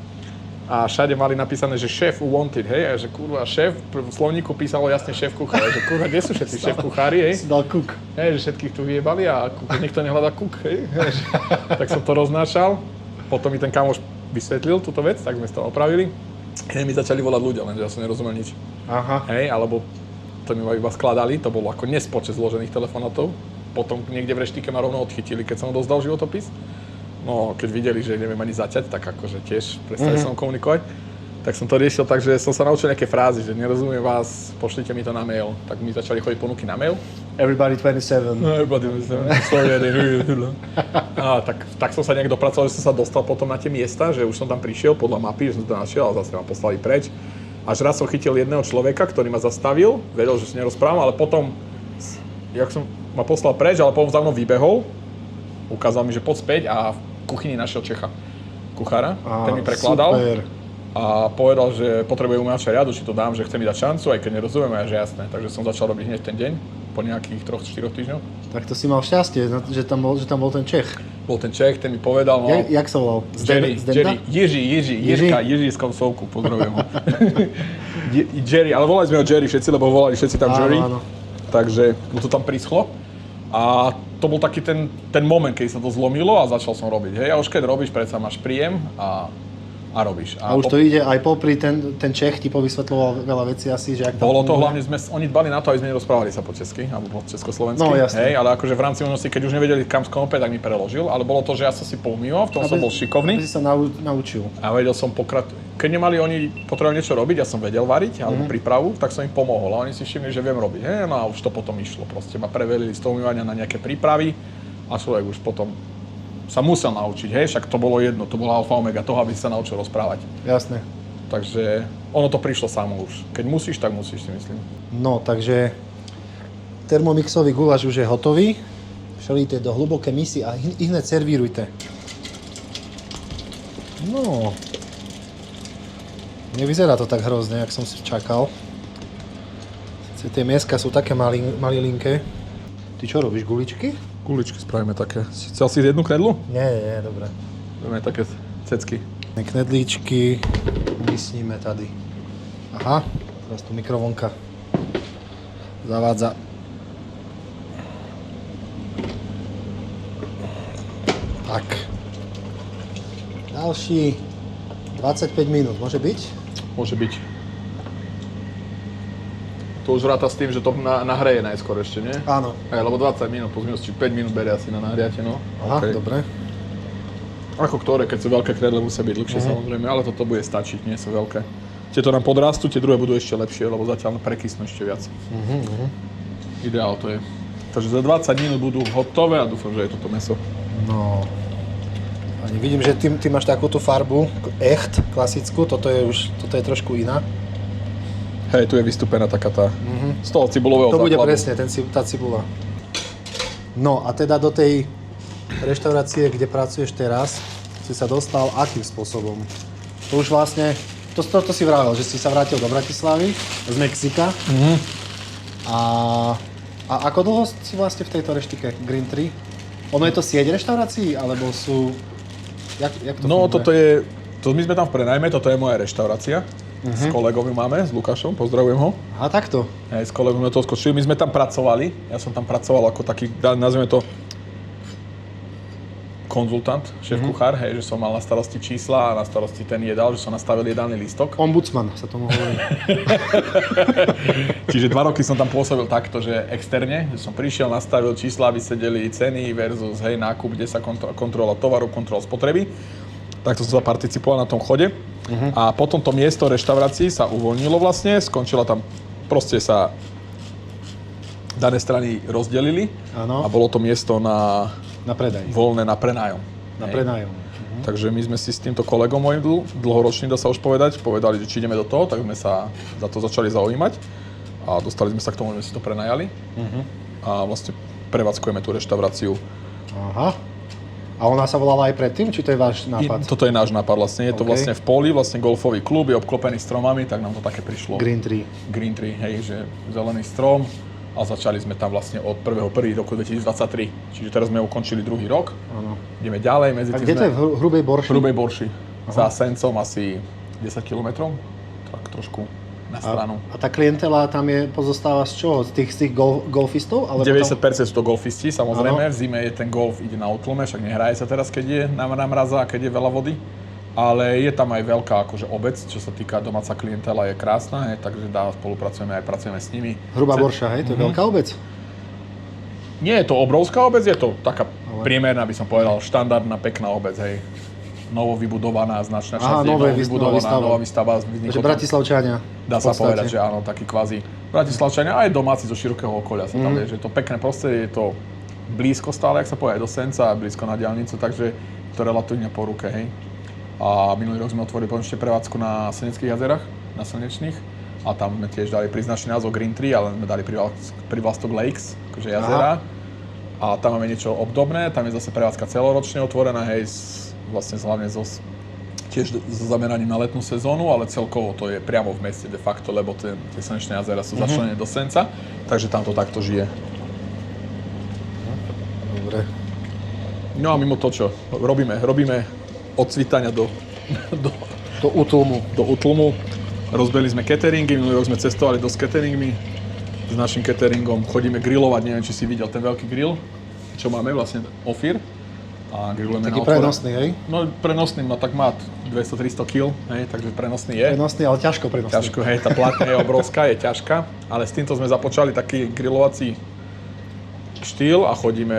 A všade mali napísané, že šéf wanted, hej, a že kurva šéf, v slovníku písalo jasne šéf kuchár, že kurva, kde sú všetci šéf kuchári, hej. Si dal cook. Hej, že všetkých tu vyjebali a nikto nehľadá cook, hej. Tak som to roznášal, potom mi ten kamoš vysvetlil túto vec, tak sme to opravili. Hej, mi začali volať ľudia, lenže ja som nerozumel nič. Aha. Hej, alebo to mi iba skladali, to bolo ako nespočet zložených telefonátov. Potom niekde v reštike ma rovno odchytili, keď som odozdal životopis. No, keď videli, že neviem ani zaťať, tak akože tiež prestali som komunikovať. Tak som to riešil tak, že som sa naučil nejaké frázy, že nerozumiem vás, pošlite mi to na mail. Tak mi začali chodiť ponuky na mail. Everybody 27. Everybody 27. Sorry, I didn't hear you. Tak som sa nejak dopracoval, že som sa dostal potom na tie miesta, že už som tam prišiel podľa mapy, že som to našiel a zase ma poslali preč. Až raz som chytil jedného človeka, ktorý ma zastavil, vedel, že si nerozprávam, ale potom, jak som ma poslal preč, ale potom za mnou vybehol, ukázal mi, že poď späť a v kuchyni našiel Čecha, kuchára, ten mi prekladal. Super. A povedal, že potrebuje umiača riadu, či to dám, že chce mi dať šancu, aj keď nerozumiem, a že jasné. Takže som začal robiť hneď ten deň, po nejakých 3-4 týždňoch. Tak to si mal šťastie, že tam bol ten Čech. Bol ten Čech, ten mi povedal, no... Jak sa volal? Jiří z koncovku, pozdravujem ho. Jerry, ale volali sme ho Jerry všetci, lebo volali všetci tam Jerry. Áno. Takže mu to tam prischlo. A to bol taký ten moment, keď sa to zlomilo a začal som robiť. Hej, a už keď robíš, predsa máš príjem a robíš. A už to ide aj popri ten Čech ti povysvetľoval veľa vecí asi, že ak tam bolo to hlavne, oni dbali na to, aby sme nerozprávali sa po česky, alebo po československy. No jasne. Hej, ale akože v rámci možnosti, keď už nevedeli kam sklope, tak mi preložil, ale bolo to, že ja som si poumýval, v tom som bol šikovný. Aby si sa naučil. A vedel som keď nemali oni potrebovali niečo robiť, ja som vedel variť, alebo prípravu, tak som im pomohol. A oni si všimli, že viem robiť. Hej, no a už to potom išlo. Proste ma prevelili z toho umývania na nejaké prípravy a človek už potom sa musel naučiť, hej, však to bolo jedno, to bola alfa omega toho, aby si sa naučil rozprávať. Jasné. Takže ono to prišlo samo už. Keď musíš, tak musíš, si myslím. No, takže termomixový guláš už je hotový. Šelíte do hluboké misy a hneď servírujte. No. Nevyzerá to tak hrozne, jak som si čakal. Tie mieska sú také malilinké. Ty čo robíš, guličky? Guličky spravíme také. Chcel si jednu knedlu? Nie, dobre. Budeme také cecky. Knedlíčky umístníme tady. Aha, teraz tu mikrovlnka zavádza. Tak. Ďalší 25 minút, môže byť? Môže byť. To už ráta s tým, že to nahreje najskôr ešte, nie? Áno. Hej, lebo 20 minút, plus minus 5 minút berie asi na nahriate, no. Aha, Okay. dobre. Ako ktoré, keď sú veľké knedle, musia byť dlhšie samozrejme, ale toto bude stačiť, nie sú veľké. Tieto nám podrastú, tie druhé budú ešte lepšie, lebo zatiaľ prekysnú ešte viac. Ideál to je. Takže za 20 minút budú hotové a dúfam, že je toto mäso. No. Ani vidím, že ty máš takúto farbu, echt, klasickú, toto je trošku iná. Hej, tu je vystúpená taká tá, z toho cibulového To bude základu. presne, tá cibula. No a teda do tej reštaurácie, kde pracuješ teraz, si sa dostal akým spôsobom? To už vlastne, to si vravel, že si sa vrátil do Bratislavy, z Mexika. A ako dlho si vlastne v tejto reštike Green Tree? Ono je to sieť reštaurácií, alebo sú... Jak to No funguje? my sme tam v prenajme, toto je moja reštaurácia. S kolegom ju máme, s Lukášom, pozdravujem ho. Aha, takto. Hej, s kolegom sme to skočili, my sme tam pracovali, ja som tam pracoval ako taký, nazvime to konzultant, šéf-kuchár, hej, že som mal na starosti čísla a na starosti ten jedál, že som nastavil jedálny lístok. Ombudsman sa tomu hovorí. Čiže 2 roky som tam pôsobil takto, že externe, že som prišiel, nastavil čísla, aby sedeli ceny versus hej, nákup, kde sa kontrola tovaru, kontrola spotreby. Takto som participoval na tom chode. A potom to miesto reštaurácií sa uvoľnilo vlastne, skončila tam, proste sa dané strany rozdelili. Áno. A bolo to miesto Na predaj. voľné na prenájom. Na Hej. prenájom. Takže my sme si s týmto kolegom mojim dlhoročným, dá sa už povedali, že či ideme do toho, tak sme sa za to začali zaujímať a dostali sme sa k tomu, že sme si to prenajali a vlastne prevádzkujeme tú reštauráciu. Aha. A ona sa volala aj predtým, či to je váš nápad? Toto je náš nápad vlastne, je to OK. vlastne v poli, vlastne golfový klub, je obklopený stromami, tak nám to také prišlo. Green Tree. Green Tree, hej, že zelený strom a začali sme tam vlastne od 1.1. roku 2023. Čiže teraz sme ukončili druhý rok, Áno. ideme ďalej, medzi A tým kde to je? V Hrubej Borši? v Hrubej Borši, za Sencom asi 10 km, tak trošku na stranu. A tá klientela tam pozostáva z čoho? Z tých golfistov? Alebo 90% sú to golfisti, samozrejme, Áno. v zime je ten golf, ide na utlme, však nehraje sa teraz, keď je na mraza a keď je veľa vody. Ale je tam aj veľká akože obec, čo sa týka domáca klientela, je krásna, takže pracujeme s nimi. Hrubá Borša, hej? To je veľká obec? Nie je to obrovská obec, je to taká priemerná, by som povedal, štandardná, pekná obec, hej. Novo vybudovaná, značná časť je nová výstava. Takže Bratislavčania. Dá sa povedať, že áno, taký kvázi Bratislavčania, aj domáci zo širokého okolia sa tam vie, že je to pekné prostredie, je to blízko stále, jak sa povie, aj do Senca, blízko na diaľnicu, takže to relatívne po ruke, hej. A minulý rok sme otvorili potom ešte prevádzku na Slneckých jazerách, na Slnečných. A tam sme tiež dali príznačný názov Green Tree, ale sme dali Privlastok Lakes, akože jazera. A tam máme niečo obdobné, tam je zase prevádzka celoročne otvorená, hej, vlastne hlavne tiež so zameraním na letnú sezónu, ale celkovo to je priamo v meste de facto, lebo tie Slnečné jazera sú začlenené do Senca, takže tam to takto žije. Dobre. No a mimo to, čo robíme od cvitania do útlmu. Rozbehli sme cateringy, minulý rok sme cestovali dosť cateringmi. S našim cateringom chodíme grilovať, neviem, či si videl ten veľký grill, čo máme vlastne Ofir. A grillujeme Taký na otvorené. prenosný, hej? No prenosný, no tak má 200-300 kg, hej, takže prenosný je. Prenosný, ale ťažko prenosný. Ťažko, hej, tá platňa je obrovská, je ťažká, ale s týmto sme započali taký grillovací štýl a chodíme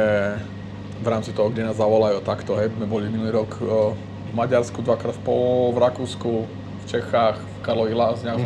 v rámci toho, kde nás zavolajú takto, hej. My boli minulý rok v Maďarsku, 2-krát v Rakúsku, v Čechách, v Karlových Lázniach.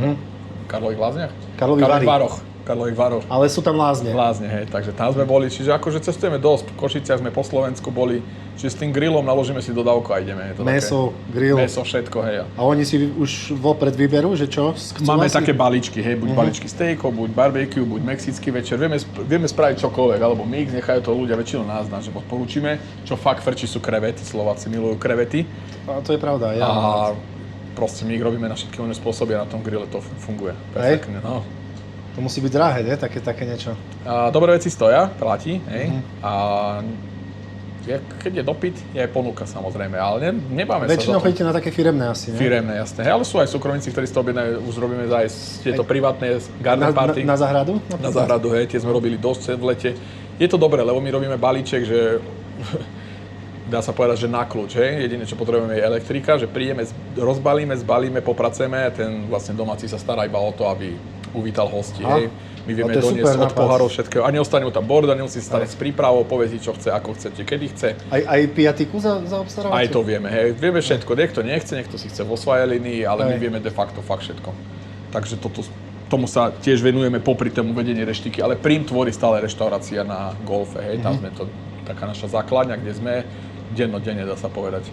Karlových Varoch. Ale sú tam lázne. Lázne, hej, takže tam sme boli, čiže akože cestujeme dosť. V Košiciach sme po Slovensku boli, čiže s tým grillom naložíme si dodávku a ideme. Je to Meso, také, grill. Meso, všetko, hej. A oni si už vopred vyberú, že čo? Chcú Máme asi? také balíčky, hej, buď balíčky steakov, buď barbecue, buď mexický večer. Vieme spraviť čokoľvek, alebo mix, nechajú to ľudia väčšinou nás, že odporúčime. Čo fakt frčí sú krevety, Slováci milujú krevety. A to je pravda, ja. A proste my ich robíme na všetky možné spôsoby a na tom grille to funguje. Hej. Perfektne, no. To musí byť drahé, ne? Také niečo. A dobré veci stoja, platí, hej. A keď je dopyt, je aj ponuka samozrejme, ale nebáme sa Väčšinou za to. chodíte na také firemné asi, ne? Firemné, jasné. Hej, ale sú aj súkromníci, ktorí si to objednajú, už robíme aj tieto privátne garden party. Na záhradu? Na záhradu, hej, tie sme robili dosť v lete. Je to dobré, lebo my robíme balíček, že dá sa povedať, že na kľúč, hej. Jediné, čo potrebujeme je elektrika, že prídeme, rozbalíme, zbalíme, popracujeme a ten vlastne domáci sa stará iba o to, aby uvítal hostí, hej. My vieme doniesť od pohárov všetkého a neostane mu tam borda, nemusí sa starať s prípravou, povie čo chce, ako chcete, kedy chce. Aj piatiku zaobstarávate? Aj to vieme, hej. Vieme všetko, niekto nechce, niekto si chce vo svojej linii, ale my vieme de facto fakt všetko. Takže tomu sa tiež venujeme popri tomu vedení reštiky, ale prím tvorí stále reštaurácia na golfe, hej. Tam sme to, taká naša základňa, kde sme dennodenne, dá sa povedať.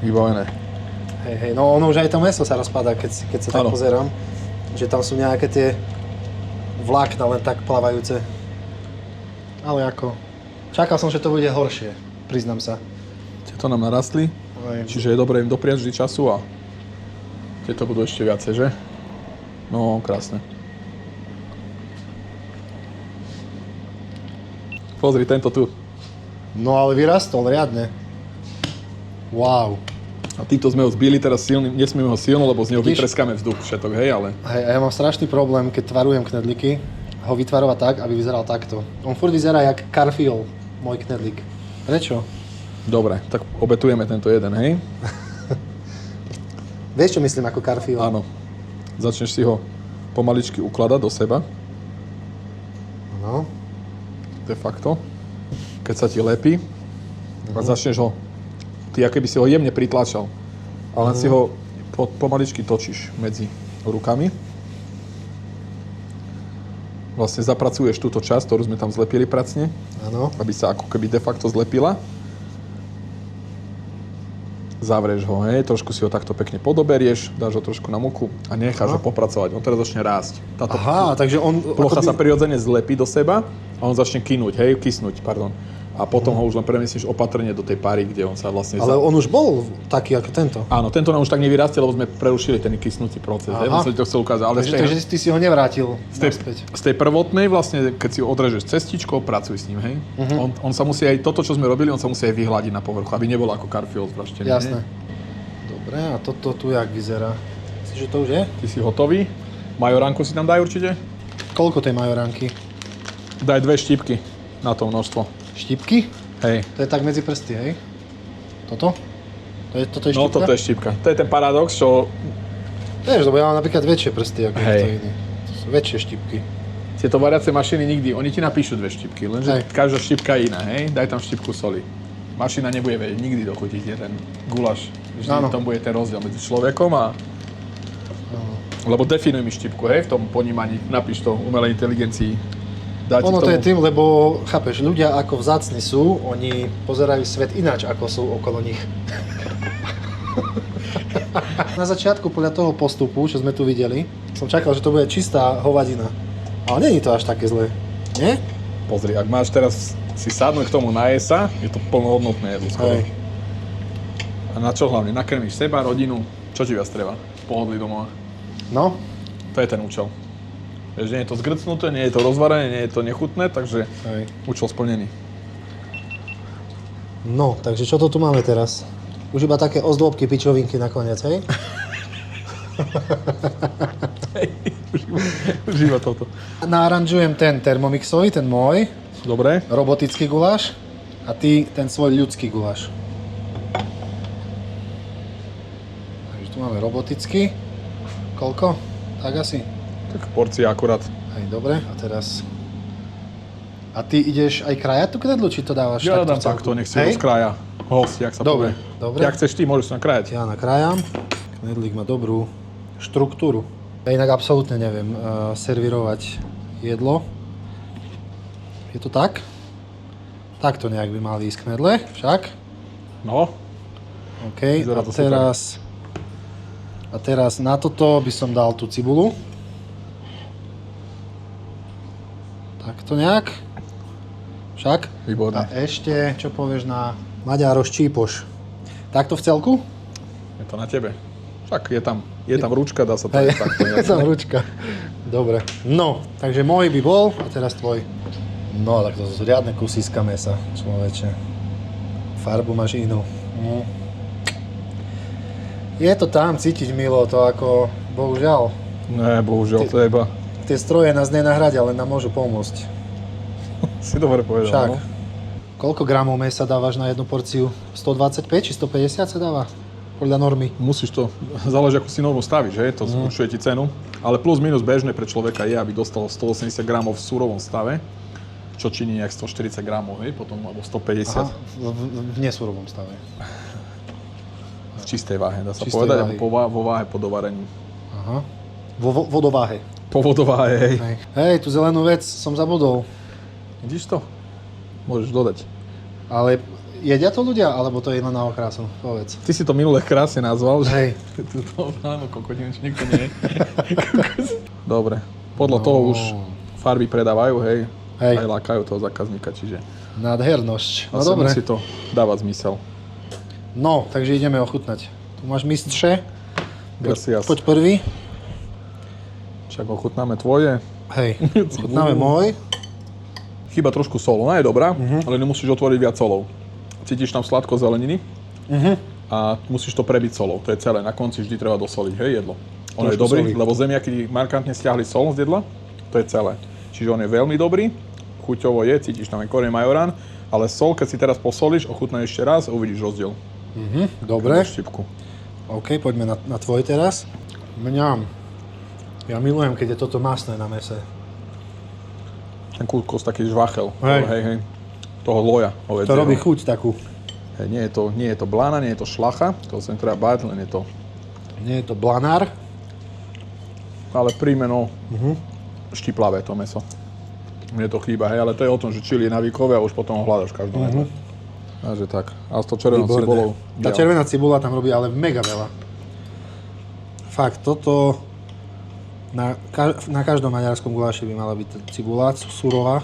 Vybavené. Hej, no ono už aj to mäso sa rozpadá, keď sa tak pozerám. Že tam sú nejaké tie vlákna len tak plavajúce. Ale ako... Čakal som, že to bude horšie, priznám sa. Tieto nám narastli, čiže je dobré im dopriať vždy času a tieto budú ešte viacej, že? No, krásne. Pozri, tento tu. No ale vyrastol riadne. Wow. A týmto sme ho zbili teraz silným, nesmieme ho silno, lebo z neho vytreskáme vzduch všetok, hej, ale... Hej, a ja mám strašný problém, keď tvarujem knedlíky, ho vytvarovať tak, aby vyzeral takto. On furt vyzerá jak Carfiol, môj knedlík. Prečo? Dobre, tak obetujeme tento jeden, hej? Vieš, čo myslím ako Carfiol? Áno. Začneš si ho pomaličky ukladať do seba. No. De facto. Keď sa ti lepí, a začneš ho... Ty akoby si ho jemne pritlačal, ale len si ho pomaličky točíš medzi rukami. Vlastne zapracuješ túto časť, ktorú sme tam zlepili pracne, aby sa ako keby de facto zlepila. Zavrieš ho, hej, trošku si ho takto pekne podoberieš, dáš ho trošku na muku a necháš ho popracovať. On teraz začne rásť. Táto takže on... plocha sa prirodzene zlepí do seba a on začne kysnúť, pardon. A potom ho už len premiesíš opatrne do tej pary, kde on sa vlastne... Ale on už bol taký ako tento. Áno, tento nám už tak nevyrastie, lebo sme prerušili ten kysnúci proces. Som to chcel ukázať. Ale takže ty si ho nevrátil naspäť. Z tej prvotnej vlastne, keď si odrežeš cestičkou, pracuj s ním, hej. On sa musí aj, toto čo sme robili, on sa musí aj vyhľadiť na povrchu, aby nebolo ako Carfiol zvraštený. Jasné. Dobre, a toto tu jak vyzerá? Myslíš, že to už je? Ty si hotový. Majoránku si tam daj určite. Koľko tej majoránky? Daj 2 štípky na to množstvo. Štípky? Hej. To je tak medzi prsty, hej? Toto? Toto je štípka? No, toto je štípka. To je ten paradox, čo... Vieš, lebo ja mám napríklad väčšie prsty ako niekto iný. To sú väčšie štípky. Tieto variacie mašiny nikdy, oni ti napíšu 2 štípky, lenže každá štípka je iná, hej? Daj tam štípku soli. Mašina nebude vedieť nikdy dochutiť ten guláš. Vždy tam bude ten rozdiel medzi človekom a... Lebo definuj mi štípku, hej? V tom ponímaní, napíš to umelej inteligencii. Ono to je tým, lebo, chápeš, ľudia ako vzácni sú, oni pozerajú svet ináč, ako sú okolo nich. Na začiatku, podľa toho postupu, čo sme tu videli, som čakal, že to bude čistá hovadina. Ale nie je to až také zlé, nie? Pozri, ak máš teraz si sadnúť k tomu najesť sa, je to plnohodnotné jedlo skoro. A na čo hlavne? Nakrmíš seba, rodinu, čo ti viac treba? Pohodlí domova. No. To je ten účel. Vieš, nie je to zgrcnuté, nie je to rozvarené, nie je to nechutné, takže účel splnený. No, takže čo to tu máme teraz? Už iba také ozdôbky, pičovinky nakoniec, hej? Už iba toto. Naranžujem ten Thermomixový, ten môj. Dobre. Robotický guláš. A ty ten svoj ľudský guláš. Takže tu máme robotický. Koľko? Tak asi. Tak porcia akurát. Hej, dobre. A teraz... A ty ideš aj krajať tú knedlu, či to dávaš takto? Ja dám takto, nech si rozkrája host, jak sa povie. Dobre. Jak chceš ty, môžeš sa nakrájať. Ja nakrájam. Knedlík má dobrú štruktúru. Ja inak absolútne neviem servírovať jedlo. Je to tak? Takto nejak by mali ísť knedle, však? No. OK, a teraz na toto by som dal tú cibulu. Takto nejak. Však? Výborné. A ešte, čo povieš na Maďaro štípoš? Takto v celku? Je to na tebe. Však je tam ručka, dá sa to takto. Je tam ručka. Dobre. No, takže môj by bol a teraz tvoj. No, tak to sú riadne kusíska mesa, človeče. Farbu máš inú. Je to tam cítiť, Milo, to ako, bohužiaľ. Ne, bohužiaľ, to je iba... Tie stroje nás nenahradia, ale nám môžu pomôcť. Si dobre povedal, Však. no? Koľko gramov mesa dávaš na jednu porciu? 125 či 150 sa dáva? Podľa normy. Musíš to, záleží ako si normu stavíš, hej, to určuje ti cenu. Ale plus minus bežné pre človeka je, aby dostal 180 gramov v surovom stave, čo činí nejak 140 gramov, hej, potom alebo 150. Aha, v nesúrovom stave. V čistej váhe, dá sa Čistej povedať, váhy. alebo vo váhe po dovarení. Aha. Vo vodováhe. Po vodováhe, hej. Hej, tú zelenú vec som zabudol. Vidíš to? Môžeš dodať. Ale jedia to ľudia, alebo to je len na okrásu? Povedz. Ty si to minule krásne nazval, že... Hej. Áno, kokodín, či nikto nie. Dobre, podľa toho už farby predávajú, hej. Hej. Aj lákajú toho zákazníka, čiže... Nádhernosť. No Asi dobre. musí to dávať zmysel. No, takže ideme ochutnať. Tu máš mistře. Gracias. Poď prvý. Však ochutnáme tvoje. Hej, ochutnáme môj. Chyba trošku solu, ona je dobrá, ale nemusíš otvoriť viac solov. Cítiš tam sladko zeleniny a musíš to prebiť solou, to je celé. Na konci vždy treba dosoliť, hej, jedlo. On je Trošku dobrý, soli. lebo zemiaky markantne stiahli sol z jedla, to je celé. Čiže on je veľmi dobrý, chuťovo je, cítiš tam aj koreň majorán, ale sol, keď si teraz posolíš, ochutnáš ešte raz a uvidíš rozdiel. Dobre. Štipku. OK, poďme na tvoj teraz. Mňam. Ja milujem, keď je toto masné na mese. Ten kúkos taký žvachel, Hej. hej, toho loja. To robí chuť takú. Hej, nie je to blána, nie je to šlacha, to sa netreba báť, len je to... Nie je to blanár. Ale príjmeno štiplavé to meso. Mne to chýba, hej, ale to je o tom, že čili je navykové a už potom ho hľadaš v každom jedle. Takže tak. A s tou červenou Výborné. cibulou... Tá červená cibula tam robí ale mega veľa. Fakt, toto... Na každom maďarskom guláši by mala byť cibula surová.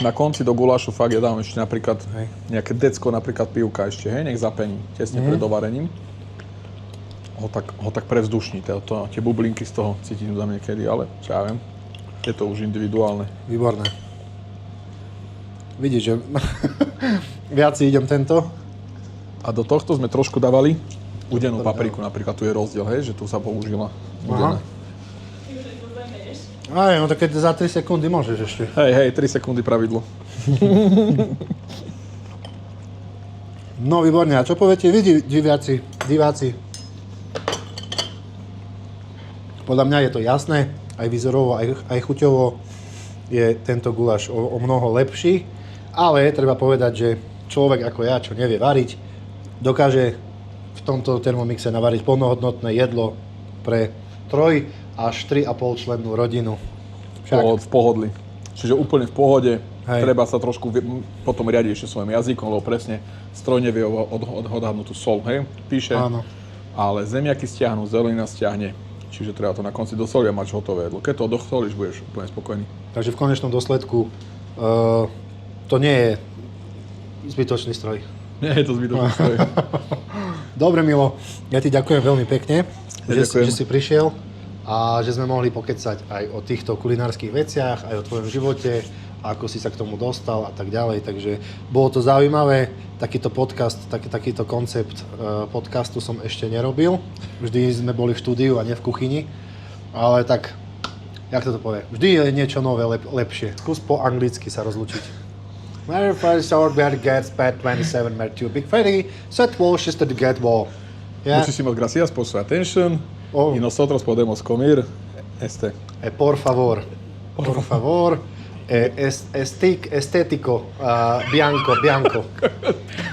Na konci do gulášu fakt ja dám ešte napríklad Hej. nejaké decko, napríklad pivka ešte, hej, nech zapení tesne pred dovarením. Ho tak prevzdušní, tie bublinky z toho cítim tam niekedy, ale čo ja viem, je to už individuálne. Výborné. Vidíš, že viac si idem tento. A do tohto sme trošku dávali udenú papriku, napríklad tu je rozdiel, hej, že tu sa použila udená. Aj, no tak keď za 3 sekundy môžeš ešte. Hej, 3 sekundy pravidlo. No výborne, a čo poviete vy, diváci? Podľa mňa je to jasné, aj výzorovo, aj chuťovo je tento guláš o mnoho lepší, ale treba povedať, že človek ako ja, čo nevie variť, dokáže v tomto Thermomixe navariť plnohodnotné jedlo pre 3 až 3,5 člennú rodinu. V pohodli. Čiže úplne v pohode. Hej. Treba sa trošku potom riadiť ešte svojim jazykom, lebo presne stroj nevie odhadnúť tú sol, hej? Píše, Áno. ale zemiaky stiahnu, zelenina stiahne. Čiže treba to na konci dosoliť a mať hotové jedlo. Keď to dosolíš, budeš úplne spokojný. Takže v konečnom dôsledku to nie je zbytočný stroj. Nie je to zbytočný stroj. Dobre, Milo, ja ti ďakujem veľmi pekne, Ďakujem. že si prišiel a že sme mohli pokecať aj o týchto kulinárskych veciach, aj o tvojom živote, ako si sa k tomu dostal a tak ďalej. Takže bolo to zaujímavé. Takýto podcast, takýto koncept podcastu som ešte nerobil. Vždy sme boli v štúdiu a nie v kuchyni. Ale tak, jak to povie? Vždy je niečo nové, lepšie. Skús po anglicky sa rozlučiť. Very first our bad gets bad 27 met too big fatty, set wash is to the get wall. Yeah. Muchísimas gracias por su attention y nosotros podemos comer Por favor, estético, bianco.